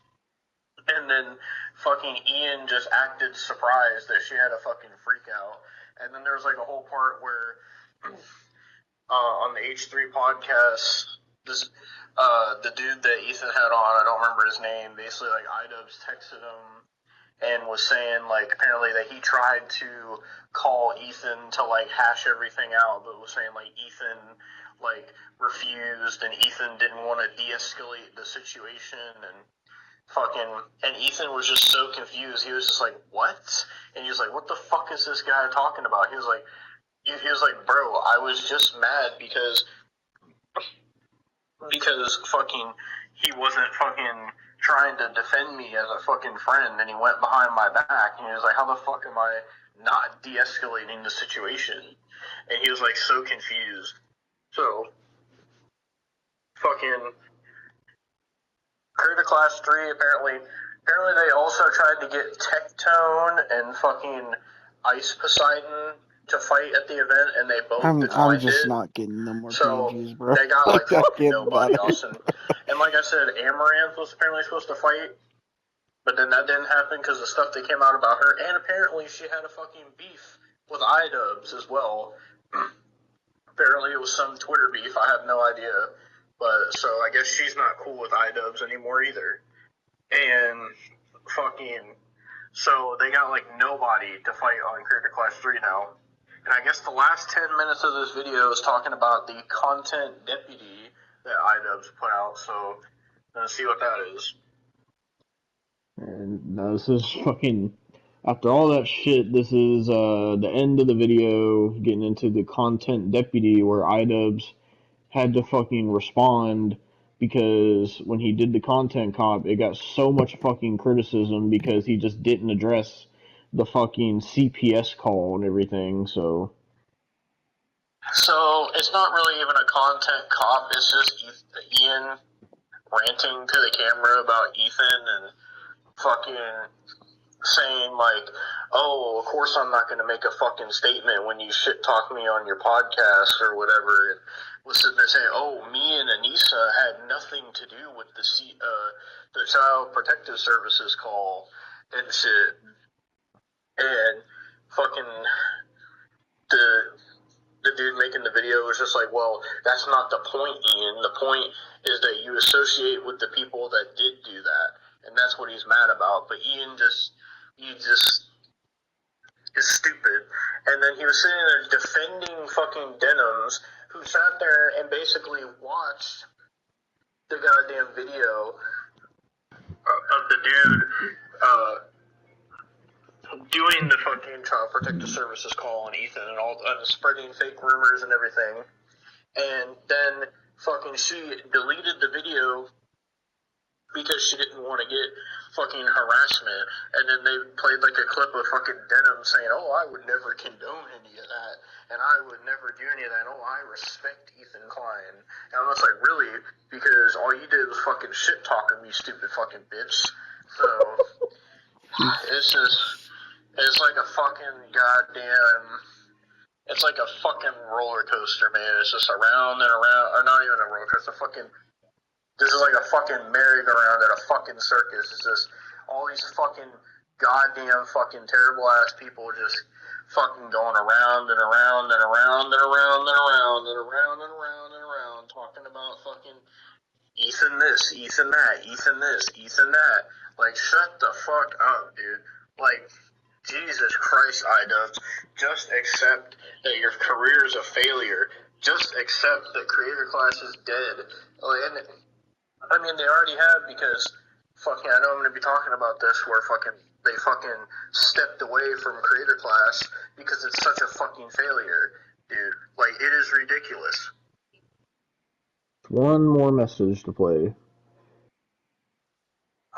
And then fucking Ian just acted surprised that she had a fucking freak out. And then there was like a whole part where on the H3 podcast, this the dude that Ethan had on, I don't remember his name, basically like Idubbz texted him and was saying like apparently that he tried to call Ethan to like hash everything out, but was saying like Ethan like refused and Ethan didn't want to de-escalate the situation and Ethan was just so confused. He was just like, what? And he was like, what the fuck is this guy talking about? He was like, bro, I was just mad because fucking he wasn't fucking trying to defend me as a fucking friend, and he went behind my back, and he was like, how the fuck am I not de-escalating the situation? And he was like so confused. So fucking Creator Clash 3 apparently they also tried to get Tectone and fucking Ice Poseidon to fight at the event, and they both declined I'm just it. not getting no more So PNGs, bro. they got like fucking nobody better. else. And like I said, Amaranth was apparently supposed to fight, but then that didn't happen because of stuff that came out about her. And apparently she had a fucking beef with Idubbz as well. Apparently it was some Twitter beef. I have no idea. But so I guess she's not cool with Idubbz anymore either. And fucking, so they got like nobody to fight on Creator Clash 3 now. And I guess the last 10 minutes of this video is talking about the content deputy that Idubbz put out, so let's see what that is. And this is fucking, after all that shit, this is the end of the video, getting into the content deputy, where Idubbz had to fucking respond, because when he did the content cop, it got so much fucking criticism because he just didn't address the fucking CPS call and everything, so... So it's not really even a content cop, it's just Ian ranting to the camera about Ethan and fucking saying like, oh, of course I'm not going to make a fucking statement when you shit talk me on your podcast or whatever, and was sitting there saying, oh, me and Anissa had nothing to do with the Child Protective Services call and shit, and fucking the dude making the video was just like, well, that's not the point, Ian. The point is that you associate with the people that did do that, and that's what he's mad about. But Ian just is stupid. And then he was sitting there defending fucking Denims, who sat there and basically watched the goddamn video of the dude doing the fucking Child Protective Services call on Ethan and all spreading fake rumors and everything. And then fucking she deleted the video because she didn't want to get fucking harassment. And then they played like a clip of fucking Denim saying, oh, I would never condone any of that, and I would never do any of that. Oh, I respect Ethan Klein. And I was like, really? Because all you did was fucking shit talking me, stupid fucking bitch. So it's just, it's like a fucking goddamn, it's like a fucking roller coaster, man. It's just around and around, or not even a roller coaster, this is like a fucking merry-go-round at a fucking circus. It's just all these fucking goddamn fucking terrible ass people just fucking going around and around and around and around and around and around and around and around, talking about fucking Ethan this, Ethan that, Ethan this, Ethan that. Like, shut the fuck up, dude. Like, Jesus Christ, Idubbz. Just accept that your career is a failure. Just accept that Creator Class is dead. And I mean, they already have, because fucking, I know I'm going to be talking about this, where fucking they fucking stepped away from Creator Class because it's such a fucking failure, dude. Like, it is ridiculous. One more message to play.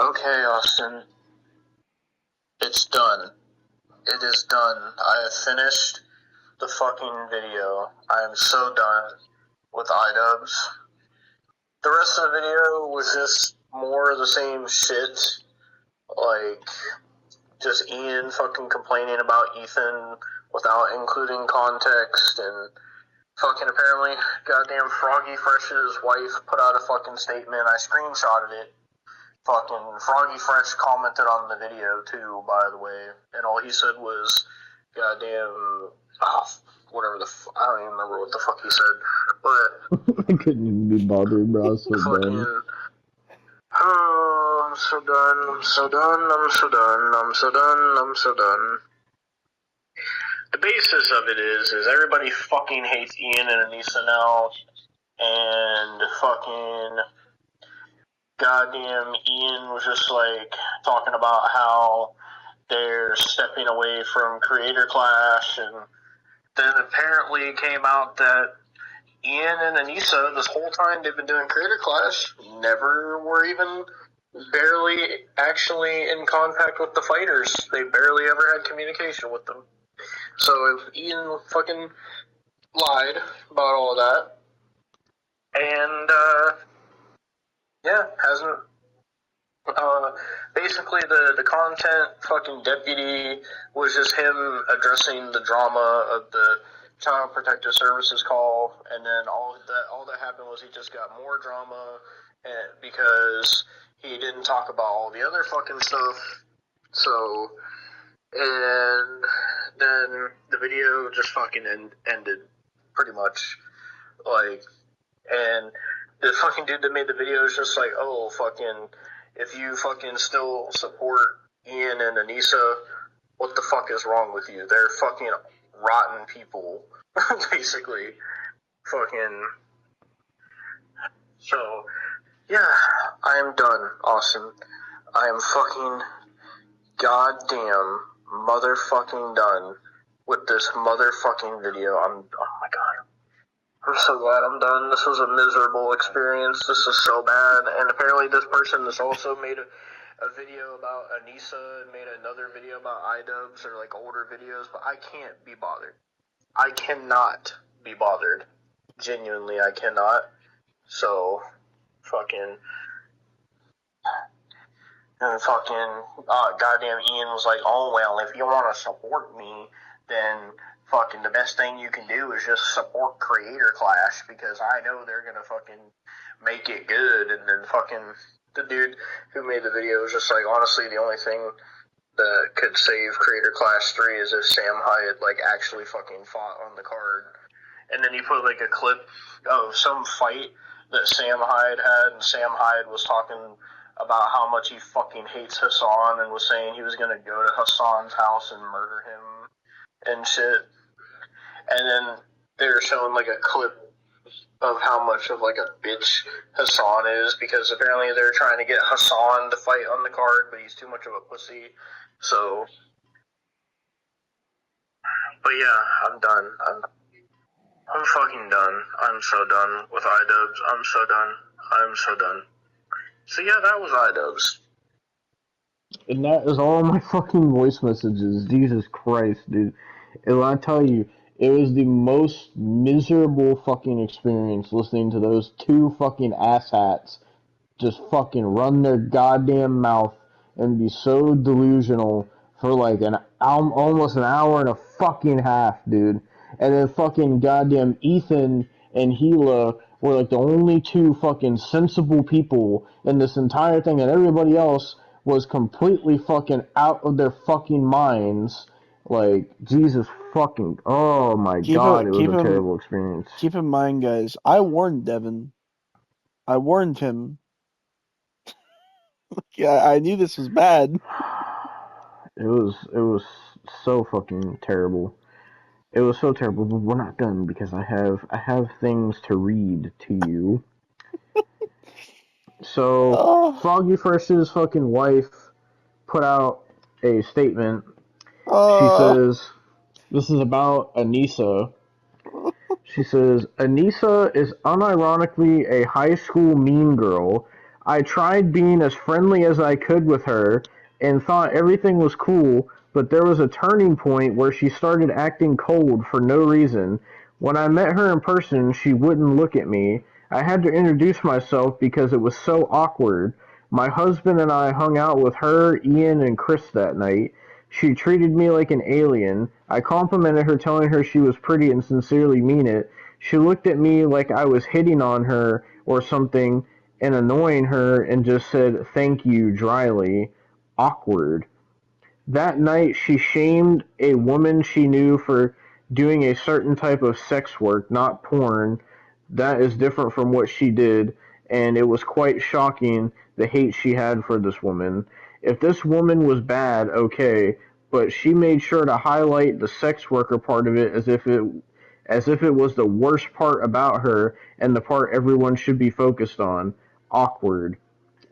Okay, Austin. It's done. It is done. I have finished the fucking video. I am so done with Idubbz. The rest of the video was just more of the same shit. Like, just Ian fucking complaining about Ethan without including context, and fucking apparently goddamn Froggy Fresh's wife put out a fucking statement. I screenshotted it. Fucking Froggy Fresh commented on the video too, by the way, and all he said was goddamn, whatever I don't even remember what the fuck he said, but I couldn't even be bothered, bro. I was so fucking, done. oh, I'm so done, I'm so done, I'm so done, I'm so done, I'm so done. The basis of it is everybody fucking hates Ian and Anissa now, and fucking goddamn Ian was just like talking about how they're stepping away from Creator Clash, and then apparently it came out that Ian and Anissa, this whole time they've been doing Creator Clash, never were even barely actually in contact with the fighters. They barely ever had communication with them. So if Ian fucking lied about all that, and yeah, hasn't. Basically, the content fucking deputy was just him addressing the drama of the Child Protective Services call, and then all that happened was he just got more drama, because he didn't talk about all the other fucking stuff. So, and then the video just fucking ended, pretty much, like, and the fucking dude that made the video is just like, oh, fucking, if you fucking still support Ian and Anissa, what the fuck is wrong with you? They're fucking rotten people, basically. Fucking. So, yeah, I am done, Austin. I am fucking goddamn motherfucking done with this motherfucking video. Oh my god. I'm so glad I'm done. This was a miserable experience. This is so bad. And apparently this person has also made a video about Anissa and made another video about Idubbz or like older videos, but I can't be bothered. I cannot be bothered. Genuinely, I cannot. So, fucking... And fucking, goddamn Ian was like, oh, well, if you want to support me, then fucking the best thing you can do is just support Creator Clash, because I know they're gonna fucking make it good. And then fucking the dude who made the video was just like, honestly, the only thing that could save Creator Clash 3 is if Sam Hyatt, like, actually fucking fought on the card. And then he put, like, a clip of some fight that Sam Hyatt had, and Sam Hyatt was talking about how much he fucking hates Hassan and was saying he was gonna go to Hassan's house and murder him and shit. And then they were showing like a clip of how much of like a bitch Hassan is, because apparently they're trying to get Hassan to fight on the card, but he's too much of a pussy. So, but yeah, I'm done. I'm fucking done. I'm so done with Idubbz. I'm so done. I'm so done. So yeah, that was Idubbz. And that is all my fucking voice messages. Jesus Christ, dude. And when I tell you, it was the most miserable fucking experience listening to those two fucking asshats just fucking run their goddamn mouth and be so delusional for like almost an hour and a fucking half, dude. And then fucking goddamn Ethan and Gila were like the only two fucking sensible people in this entire thing, and everybody else was completely fucking out of their fucking minds. Like, Jesus fucking, oh my god, it was a terrible experience. Keep in mind, guys, I warned Devon. I warned him. Yeah, I knew this was bad. It was so fucking terrible. It was so terrible, but we're not done because I have things to read to you. So Foggy Fresh's fucking wife put out a statement. She says this is about Anissa. She says, Anissa is unironically a high school mean girl. I tried being as friendly as I could with her and thought everything was cool, but there was a turning point where she started acting cold for no reason. When I met her in person, she wouldn't look at me. I had to introduce myself because it was so awkward. My husband and I hung out with her, Ian, and Chris that night. She treated me like an alien. I complimented her, telling her she was pretty and sincerely mean it. She looked at me like I was hitting on her or something and annoying her and just said thank you dryly. Awkward. That night she shamed a woman she knew for doing a certain type of sex work, not porn. That is different from what she did, and it was quite shocking the hate she had for this woman. If this woman was bad, okay, but she made sure to highlight the sex worker part of it as if it was the worst part about her and the part everyone should be focused on. Awkward.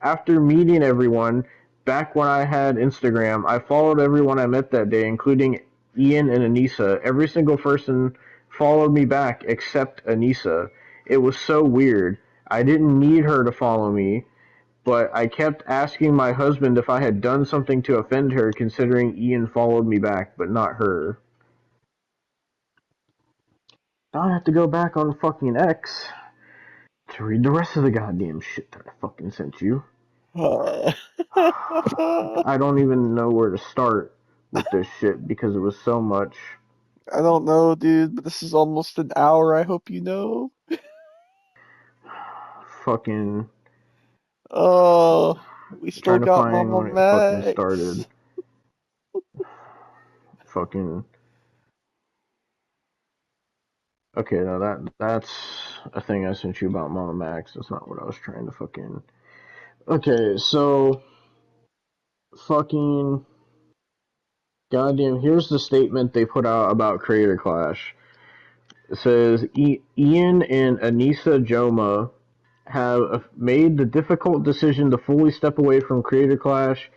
After meeting everyone, back when I had Instagram, I followed everyone I met that day, including Ian and Anissa. Every single person followed me back except Anissa. It was so weird. I didn't need her to follow me, but I kept asking my husband if I had done something to offend her, considering Ian followed me back, but not her. I'll have to go back on fucking X to read the rest of the goddamn shit that I fucking sent you. I don't even know where to start with this shit because it was so much. I don't know, dude, but this is almost an hour. I hope you know. Fucking. Oh, we still Trying to got find Mama when it fucking Max. started. Fucking. Okay, now that's a thing I sent you about Mama Max. That's not what I was trying to fucking Okay, so fucking goddamn. Here's the statement they put out about Creator Clash. It says Ian and Anissa Joma have made the difficult decision to fully step away from Creator Clash,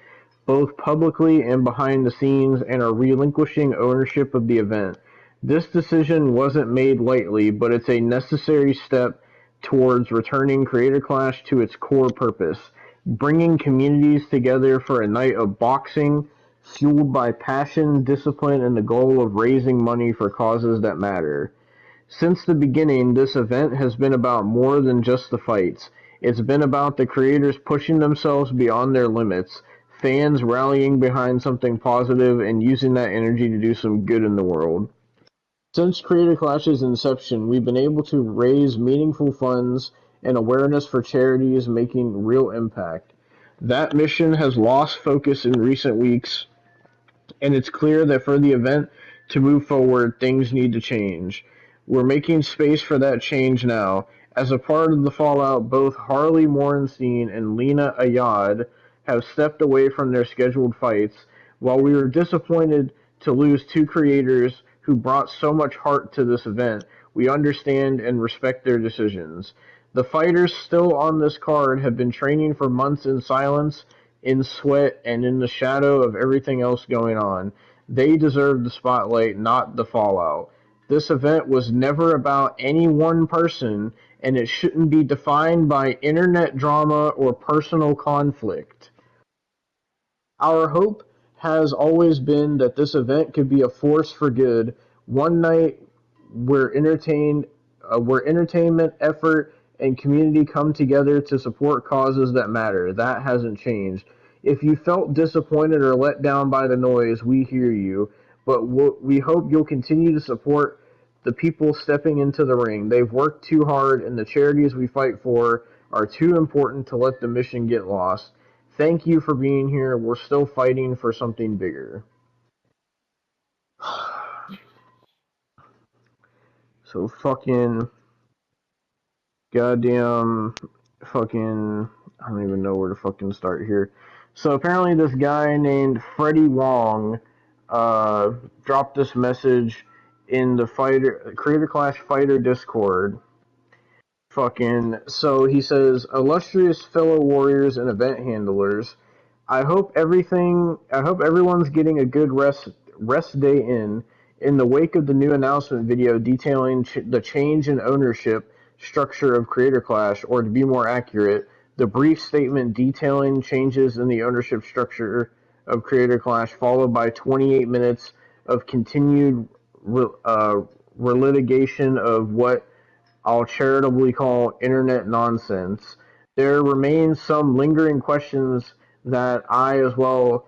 both publicly and behind the scenes, and are relinquishing ownership of the event. This decision wasn't made lightly, but it's a necessary step towards returning Creator Clash to its core purpose, bringing communities together for a night of boxing, fueled by passion, discipline, and the goal of raising money for causes that matter. Since the beginning, this event has been about more than just the fights. It's been about the creators pushing themselves beyond their limits, fans rallying behind something positive, and using that energy to do some good in the world. Since Creator Clash's inception, we've been able to raise meaningful funds and awareness for charities making real impact. That mission has lost focus in recent weeks, and it's clear that for the event to move forward, things need to change. We're making space for that change now. As a part of the fallout, both Harley Morenstein and Lena Ayad have stepped away from their scheduled fights. While we were disappointed to lose two creators who brought so much heart to this event, we understand and respect their decisions. The fighters still on this card have been training for months in silence, in sweat, and in the shadow of everything else going on. They deserve the spotlight, not the fallout. This event was never about any one person, and it shouldn't be defined by internet drama or personal conflict. Our hope has always been that this event could be a force for good, one night where entertainment, effort, and community come together to support causes that matter. That hasn't changed. If you felt disappointed or let down by the noise, we hear you, but we hope you'll continue to support the people stepping into the ring. They've worked too hard, and the charities we fight for are too important to let the mission get lost. Thank you for being here. We're still fighting for something bigger. So fucking goddamn fucking I don't even know where to fucking start here. So apparently this guy named Freddie Wong dropped this message in the fighter Creator Clash Fighter Discord. Fucking so he says, illustrious fellow warriors and event handlers, I hope everyone's getting a good rest day in the wake of the new announcement video detailing the change in ownership structure of Creator Clash, or to be more accurate, the brief statement detailing changes in the ownership structure of Creator Clash, followed by 28 minutes of continued relitigation of what I'll charitably call internet nonsense. There remain some lingering questions that I, as well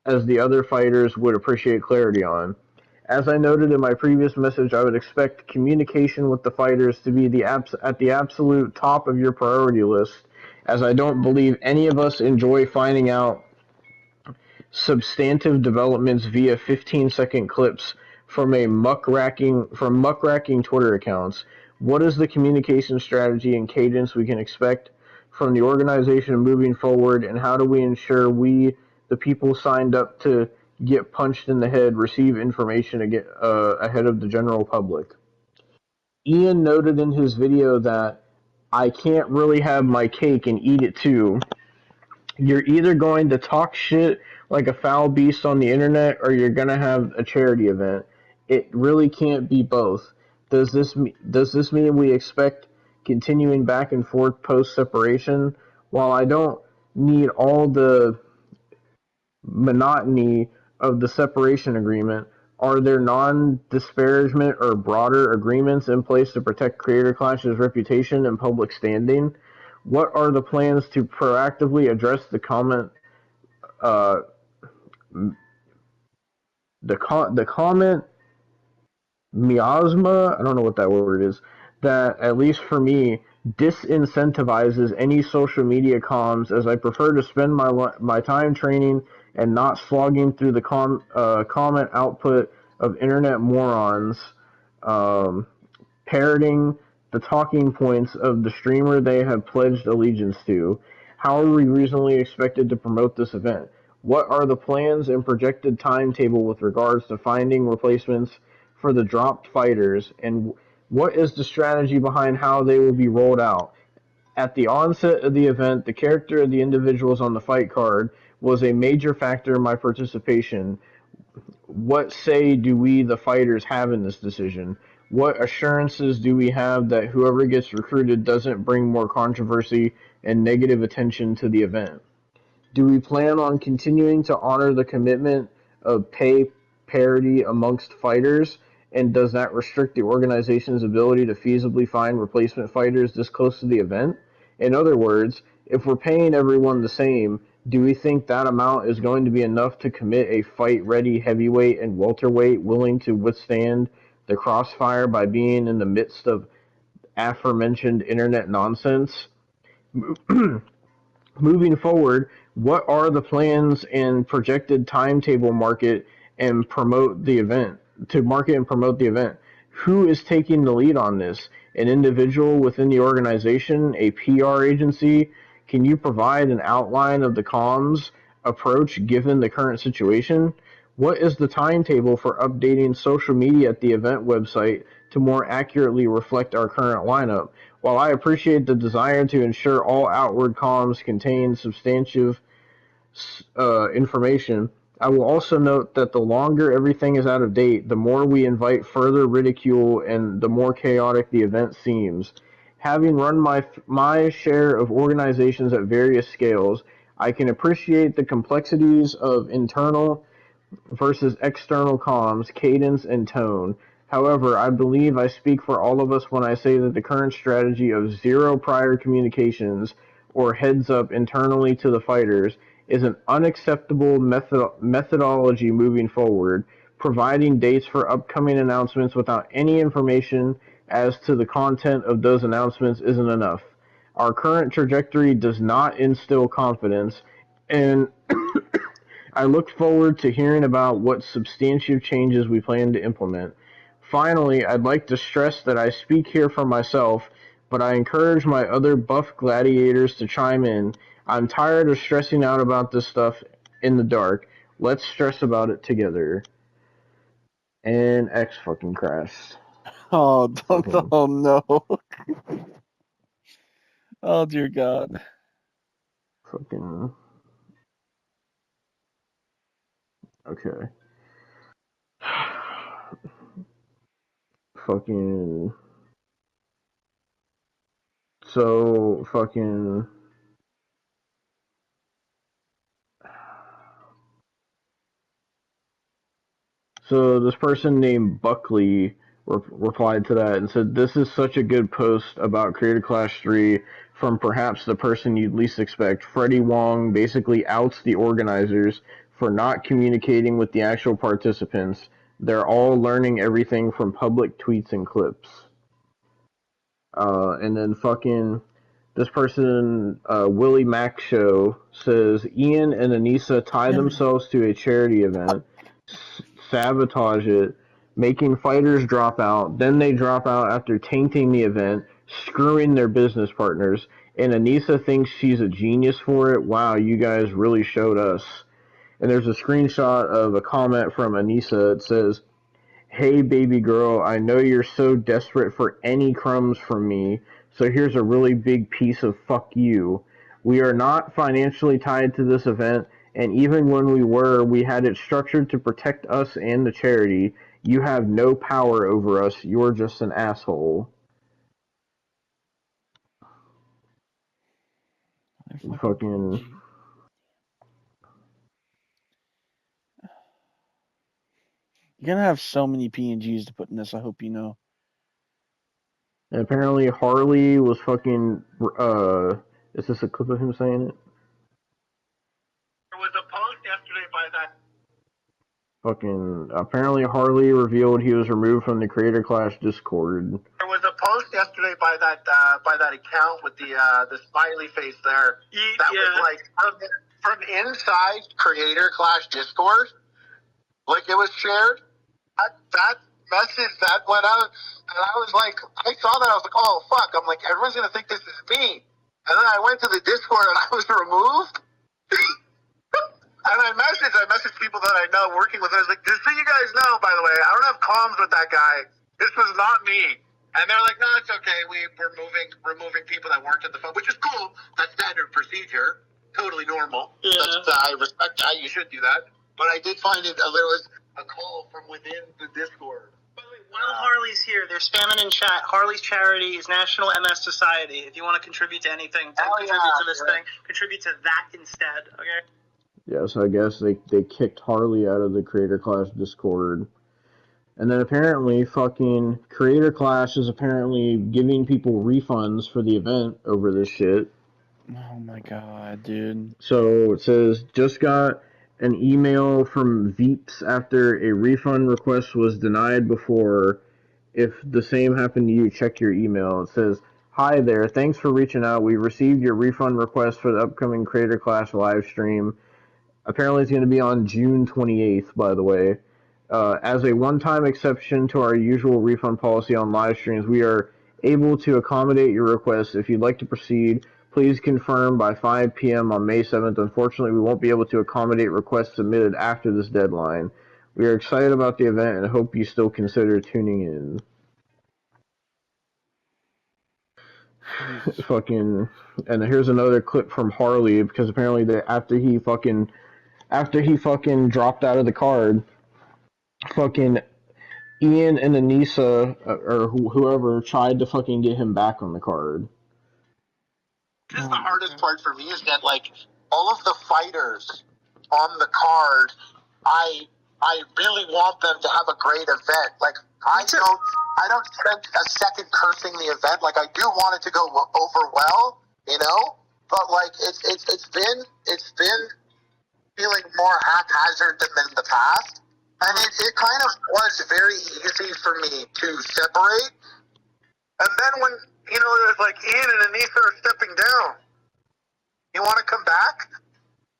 as the other fighters, would appreciate clarity on. As I noted in my previous message, I would expect communication with the fighters to be at the absolute top of your priority list, as I don't believe any of us enjoy finding out substantive developments via 15-second clips from muckracking Twitter accounts. What is the communication strategy and cadence we can expect from the organization moving forward, and how do we ensure we, the people signed up to get punched in the head, receive information ahead of the general public? Ian noted in his video that I can't really have my cake and eat it too. You're either going to talk shit like a foul beast on the internet, or you're going to have a charity event. It really can't be both. Does this mean we expect continuing back and forth post separation? While I don't need all the monotony of the separation agreement, are there non-disparagement or broader agreements in place to protect Creator Clash's reputation and public standing? What are the plans to proactively address uh, the comment miasma? I don't know what that word is. That, at least for me, disincentivizes any social media comms, as I prefer to spend my time training and not slogging through the comment output of internet morons, um, parroting the talking points of the streamer they have pledged allegiance to? How are we reasonably expected to promote this event? What are the plans and projected timetable with regards to finding replacements for the dropped fighters, and what is the strategy behind how they will be rolled out? At the onset of the event, the character of the individuals on the fight card was a major factor in my participation. What say do we, the fighters, have in this decision? What assurances do we have that whoever gets recruited doesn't bring more controversy and negative attention to the event? Do we plan on continuing to honor the commitment of pay parity amongst fighters, and does that restrict the organization's ability to feasibly find replacement fighters this close to the event? In other words, if we're paying everyone the same, do we think that amount is going to be enough to commit a fight-ready heavyweight and welterweight willing to withstand the crossfire by being in the midst of aforementioned internet nonsense? Moving forward, what are the plans and projected timetable to market and promote the event? Who is taking the lead on this? An individual within the organization, a PR agency? Can you provide an outline of the comms approach given the current situation? What is the timetable for updating social media at the event website to more accurately reflect our current lineup? While I appreciate the desire to ensure all outward comms contain substantive information, I will also note that the longer everything is out of date, the more we invite further ridicule and the more chaotic the event seems. Having run my share of organizations at various scales, I can appreciate the complexities of internal versus external comms, cadence, and tone. However, I believe I speak for all of us when I say that the current strategy of zero prior communications or heads up internally to the fighters is an unacceptable methodology moving forward. Providing dates for upcoming announcements without any information as to the content of those announcements isn't enough. Our current trajectory does not instill confidence, and I look forward to hearing about what substantive changes we plan to implement. Finally, I'd like to stress that I speak here for myself, but I encourage my other buff gladiators to chime in. I'm tired of stressing out about this stuff in the dark. Let's stress about it together. And X fucking crashed. Oh, don't, Fucking, oh no. Oh, dear God. fucking. Okay. Fucking. So, fucking. So this person named Buckley replied to that and said, "This is such a good post about Creator Clash 3 from perhaps the person you'd least expect. Freddie Wong basically outs the organizers for not communicating with the actual participants. They're all learning everything from public tweets and clips." And then fucking this person, Willie Mac Show, says Ian and Anissa tie themselves to a charity event, sabotage it, making fighters drop out. Then they drop out after tainting the event, screwing their business partners. And Anissa thinks she's a genius for it. Wow, you guys really showed us. And there's a screenshot of a comment from Anissa. It says, "Hey baby girl, I know you're so desperate for any crumbs from me, so here's a really big piece of fuck you. We are not financially tied to this event, and even when we were, we had it structured to protect us and the charity. You have no power over us, you're just an asshole." Fucking... You're gonna have so many PNGs to put in this, I hope you know. And apparently Harley was fucking... is this a clip of him saying it? There was a post yesterday by that. Fucking... Apparently Harley revealed he was removed from the Creator Clash Discord. There was a post yesterday by that account with the smiley face there. That was like from inside Creator Clash Discord. Like it was shared. That message that went out, and I was like, I saw that, I was like, oh fuck! I'm like, everyone's gonna think this is me. And then I went to the Discord and I was removed. And I messaged people that I know working with. I was like, just so you guys know, by the way, I don't have comms with that guy. This was not me. And they're like, no, it's okay. We're removing people that weren't on the phone, which is cool. That's standard procedure. Totally normal. Yeah. I respect that. You should do that. But I did find it, there was a call from within the Discord. By the way, while Harley's here, they're spamming in chat. Harley's charity is National MS Society. If you want to contribute to anything, don't contribute to this thing. Contribute to that instead, okay? Yeah, so I guess they kicked Harley out of the Creator Clash Discord. And then apparently fucking Creator Clash is apparently giving people refunds for the event over this shit. Oh my god, dude. So it says, just got an email from Veeps after a refund request was denied before. If the same happened to you, check your email. It says, hi there, thanks for reaching out. We received your refund request for the upcoming Creator Clash live stream. Apparently it's going to be on June 28th, by the way. As a one-time exception to our usual refund policy on live streams, we are able to accommodate your request. If you'd like to proceed, please confirm by 5 p.m. on May 7th. Unfortunately, we won't be able to accommodate requests submitted after this deadline. We are excited about the event and hope you still consider tuning in. Fucking, and here's another clip from Harley, because apparently after he fucking dropped out of the card, fucking Ian and Anissa, or whoever, tried to fucking get him back on the card. This is the hardest part for me, is that, like, all of the fighters on the card, I really want them to have a great event. Like, I don't spend a second cursing the event. Like, I do want it to go over well, you know? But, like, it's been feeling more haphazard than in the past. And it kind of was very easy for me to separate. And then when, you know, there's like Ian and Anissa are stepping down, you want to come back?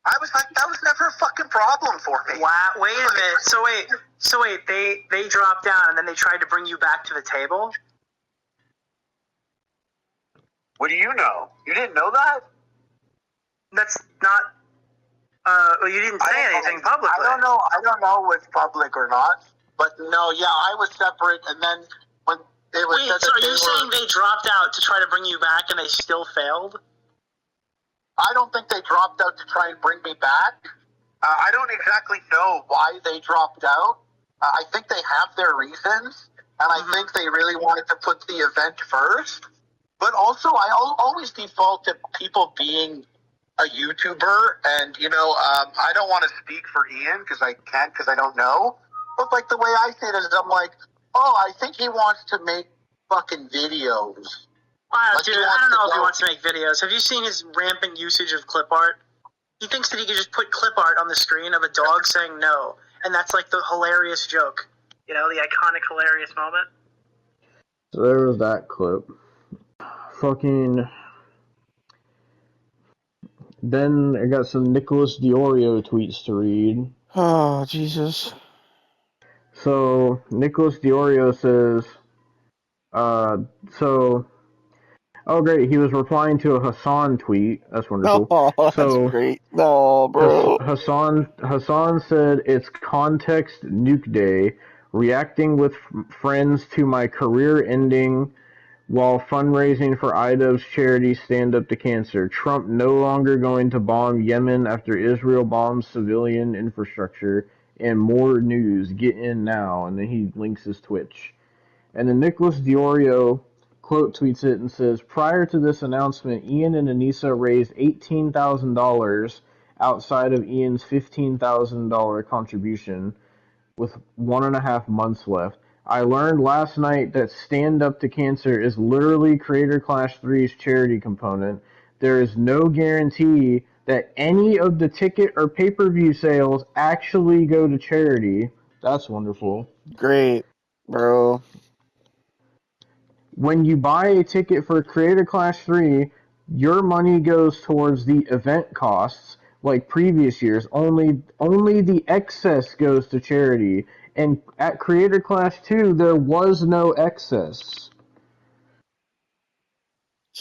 I was like, that was never a fucking problem for me. Wow, wait a minute. So wait, they dropped down and then they tried to bring you back to the table? What do you know? You didn't know that? That's not... well, you didn't say anything publicly. I don't know what's public or not. But no, yeah, I was separate, and then when they were... Wait, so are you saying they dropped out to try to bring you back and they still failed? I don't think they dropped out to try and bring me back. I don't exactly know why they dropped out. I think they have their reasons, and I think they really wanted to put the event first. But also, I always default to people being a YouTuber, and, you know, I don't want to speak for Ian, because I can't, because I don't know. But, like, the way I see it is, I'm like, oh, I think he wants to make fucking videos. Wow, dude, I don't know if he wants to make videos. Have you seen his rampant usage of clip art? He thinks that he can just put clip art on the screen of a dog saying no, and that's like the hilarious joke. You know, the iconic hilarious moment. So there was that clip. Fucking... Then I got some Nicholas Diorio tweets to read. Oh, Jesus. So, Nicholas Diorio says, oh great, he was replying to a Hassan tweet. That's wonderful. Oh, that's great. No, bro. Hassan said, it's context nuke day, reacting with friends to my career ending while fundraising for Idubbz charity Stand Up to Cancer. Trump no longer going to bomb Yemen after Israel bombs civilian infrastructure, and more news. Get in now. And then he links his Twitch. And then Nicholas Diorio quote tweets it and says, prior to this announcement, Ian and Anissa raised $18,000 outside of Ian's $15,000 contribution with 1.5 months left. I learned last night that Stand Up to Cancer is literally Creator Clash 3's charity component. There is no guarantee that any of the ticket or pay-per-view sales actually go to charity. That's wonderful. Great, bro. When you buy a ticket for Creator Clash 3, your money goes towards the event costs, like previous years. Only the excess goes to charity. And at Creator Clash 2, there was no excess.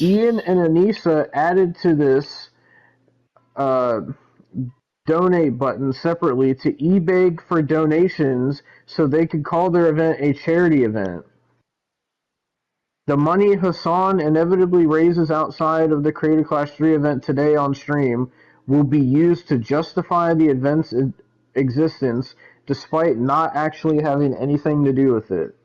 Ian and Anissa added to this donate button separately to eBay for donations so they could call their event a charity event. The money Hassan inevitably raises outside of the Creator Clash 3 event today on stream will be used to justify the event's existence despite not actually having anything to do with it.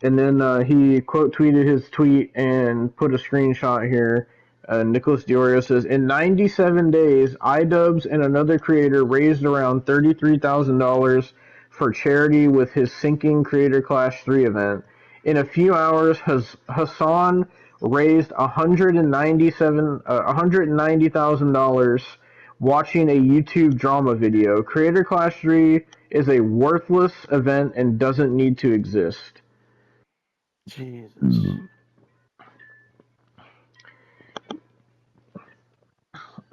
And then he quote tweeted his tweet and put a screenshot here. Nicholas Diorio says, in 97 days, Idubbz and another creator raised around $33,000 for charity with his sinking Creator Clash 3 event. In a few hours, Hassan raised $190,000 watching a YouTube drama video. Creator Clash 3 is a worthless event and doesn't need to exist. Jesus.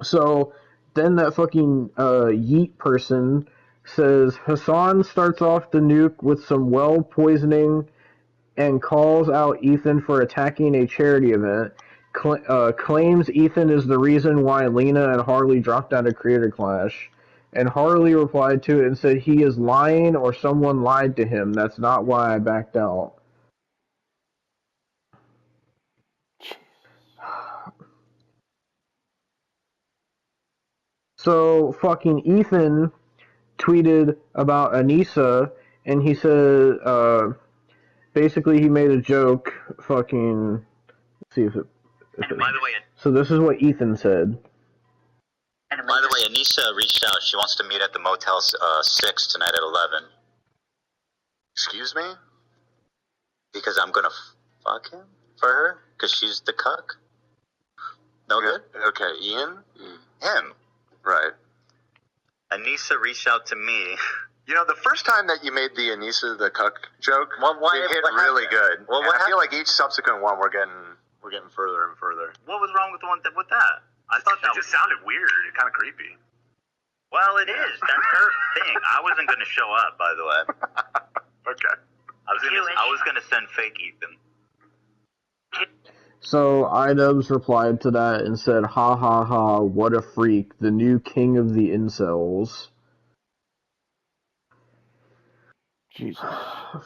So then that fucking yeet person says Hassan starts off the nuke with some well poisoning and calls out Ethan for attacking a charity event. Claims Ethan is the reason why Lena and Harley dropped out of Creator Clash. And Harley replied to it and said he is lying or someone lied to him. That's not why I backed out. So fucking Ethan tweeted about Anissa, and he said, basically he made a joke, fucking, let's see if it by the way, so this is what Ethan said. by the way, Anissa reached out. She wants to meet at the Motel 6 tonight at 11. Excuse me? Because I'm gonna fuck him for her, because she's the cuck. No good? Okay, Ian? Him. Right. Anissa reached out to me. You know, the first time that you made the Anissa the cuck joke, it hit what really happened? good. Well, and what I feel happened? like each subsequent one we're getting further and further. What was wrong with with that? I thought that just sounded weird. Kind of creepy. Well, it is. That's her thing. I wasn't gonna show up, by the way. Okay. I was gonna send fake Ethan. So Idubbz replied to that and said, ha ha ha, what a freak, the new king of the incels. Jesus.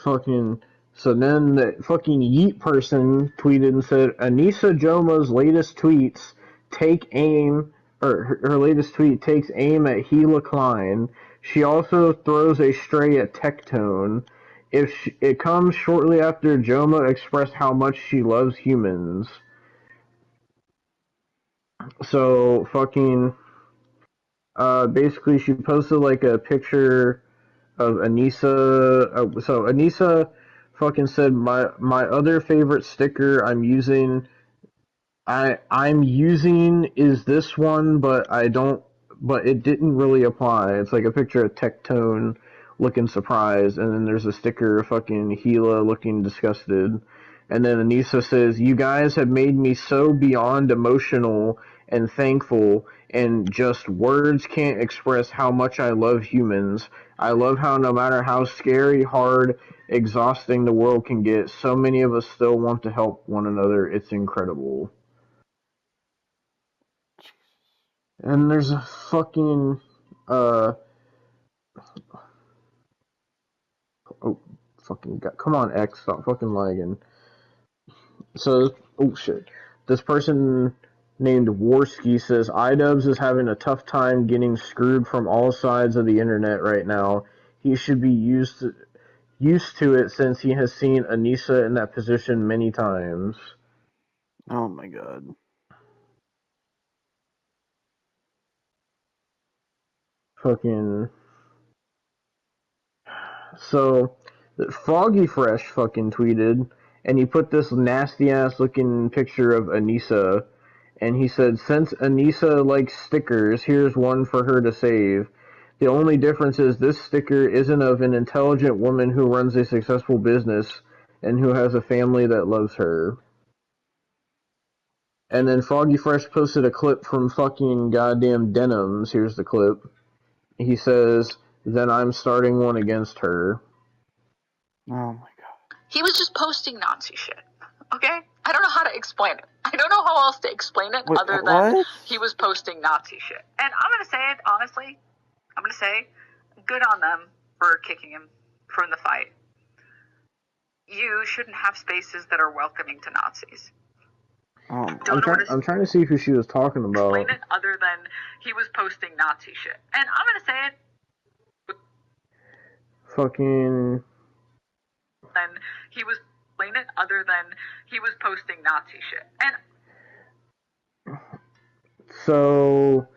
Fucking, so then the fucking yeet person tweeted and said, Anissa Joma's latest tweets take aim, or her latest tweet takes aim at Gila Klein. She also throws a stray at Tectone. It comes shortly after Joma expressed how much she loves humans. So fucking basically she posted like a picture of Anissa. So Anissa fucking said my other favorite sticker I'm using is this one, but it didn't really apply. It's like a picture of Tectone looking surprised, and then there's a sticker of fucking Gila looking disgusted. And then Anissa says, you guys have made me so beyond emotional and thankful, and just words can't express how much I love humans. I love how no matter how scary, hard, exhausting the world can get, so many of us still want to help one another. It's incredible. And there's a fucking, come on, X, stop fucking lagging. So, oh shit. This person named Warski says, Idubbz is having a tough time getting screwed from all sides of the internet right now. He should be used to it since he has seen Anissa in that position many times. Oh my god. Fucking. So, Froggy Fresh fucking tweeted, and he put this nasty ass looking picture of Anissa, and he said, since Anissa likes stickers, here's one for her to save. The only difference is this sticker isn't of an intelligent woman who runs a successful business and who has a family that loves her. And then Froggy Fresh posted a clip from fucking goddamn Denims. Here's the clip. he says, then I'm starting one against her. Oh my god. He was just posting Nazi shit. Okay? I don't know how to explain it. I don't know how else to explain it other than what? he was posting Nazi shit. And I'm going to say it, honestly. I'm going to say, good on them for kicking him from the fight. You shouldn't have spaces that are welcoming to Nazis. I'm trying to see who she was talking about. Explain it other than he was posting Nazi shit. And I'm going to say it. Fucking... And he was explain it other than he was posting Nazi shit. And so,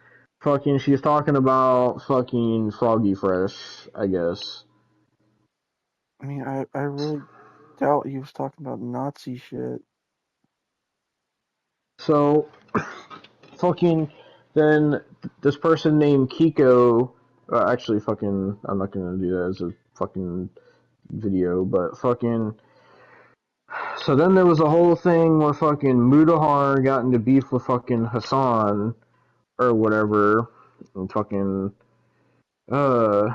fucking, she's talking about fucking Froggy Fresh, I guess. I mean, I really doubt he was talking about Nazi shit. So, fucking, then this person named Kiko, actually fucking, I'm not gonna do that as a fucking video, but fucking, so then there was a whole thing where fucking Mudahar got into beef with fucking Hassan, or whatever, and fucking, there's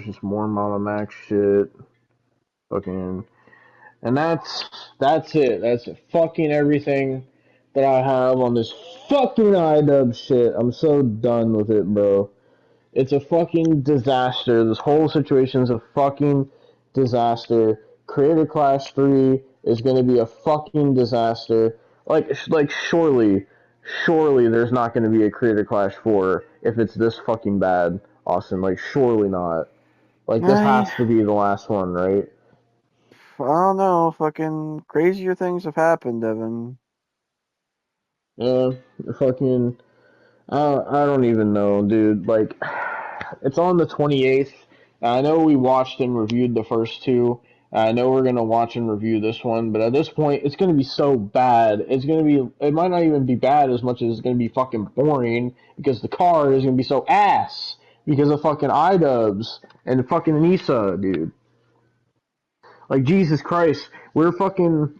just more Mama Max shit, fucking, and that's it. That's fucking everything that I have on this fucking Idubbz shit. I'm so done with it, bro. It's a fucking disaster. This whole situation's a fucking disaster. Creator Clash 3 is gonna be a fucking disaster. Like surely there's not gonna be a Creator Clash 4 if it's this fucking bad, Austin. Like, surely not. Like, this has to be the last one, right? I don't know. Fucking crazier things have happened, Devon. Yeah, fucking... I don't even know, dude. Like, it's on the 28th. I know we watched and reviewed the first two. I know we're gonna watch and review this one, but at this point, it's gonna be so bad. It might not even be bad as much as it's gonna be fucking boring because the card is gonna be so ass because of fucking Idubbz and fucking Nisa, dude. Like, Jesus Christ, we're fucking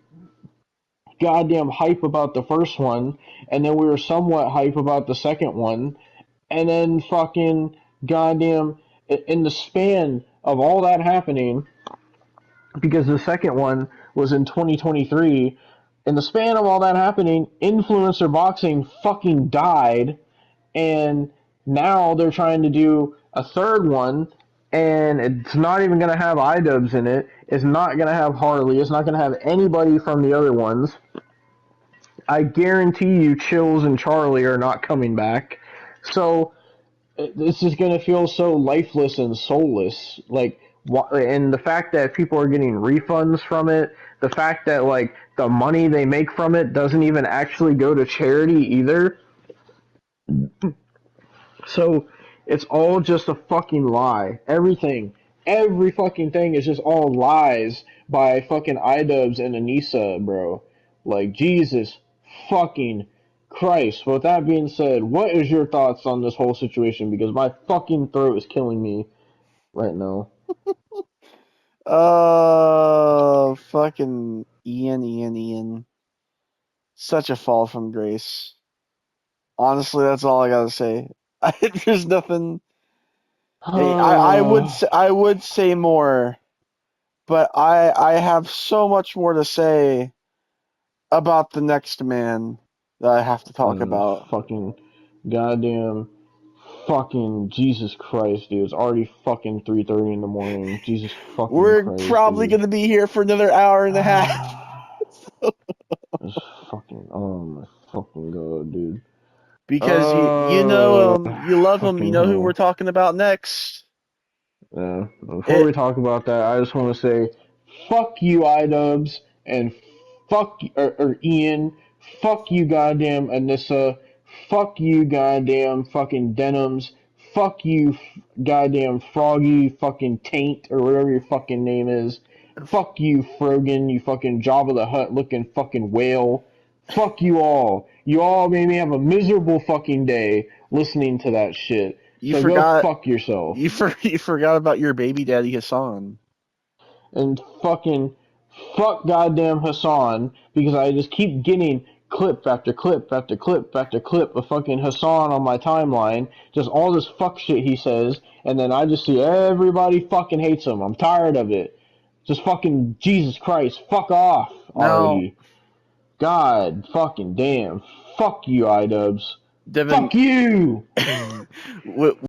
goddamn hype about the first one, and then we were somewhat hype about the second one, and then fucking goddamn in the span of all that happening, because the second one was in 2023, in the span of all that happening, influencer boxing fucking died, and now they're trying to do a third one, and it's not even going to have Idubbz in it. It's not going to have Harley. It's not going to have anybody from the other ones. I guarantee you Chills and Charlie are not coming back. So this is going to feel so lifeless and soulless. Like, and the fact that people are getting refunds from it, the fact that, like, the money they make from it doesn't even actually go to charity either. So it's all just a fucking lie. Every fucking thing is just all lies by fucking Idubbz and Anissa, bro. Like, Jesus fucking Christ. With that being said, what is your thoughts on this whole situation? Because my fucking throat is killing me right now. Fucking Ian. Such a fall from grace. Honestly, that's all I gotta say. There's nothing. I would say more, but I have so much more to say about the next man that I have to talk about. Fucking goddamn fucking Jesus Christ, dude. It's already fucking 3:30 in the morning. Jesus fucking We're Christ. We're probably dude. gonna be here for another hour and a half. It's fucking, oh my fucking god, dude. Because you know him, you love him, you know who we're talking about next. Yeah. Before we talk about that, I just want to say, fuck you, Idubbz, and fuck or Ian, fuck you, goddamn Anissa, fuck you, goddamn fucking Denims, fuck you, goddamn Froggy, fucking Taint or whatever your fucking name is. Fuck you, Frogan, you fucking Jabba the Hutt looking fucking whale. Fuck you all. You all made me have a miserable fucking day listening to that shit. So go fuck yourself. You forgot about your baby daddy Hassan. And fucking fuck goddamn Hassan, because I just keep getting clip after clip after clip after clip of fucking Hassan on my timeline, just all this fuck shit he says, and then I just see everybody fucking hates him. I'm tired of it. Just fucking Jesus Christ, fuck off already. God fucking damn. Fuck you, Idubbz. Devon, Fuck you!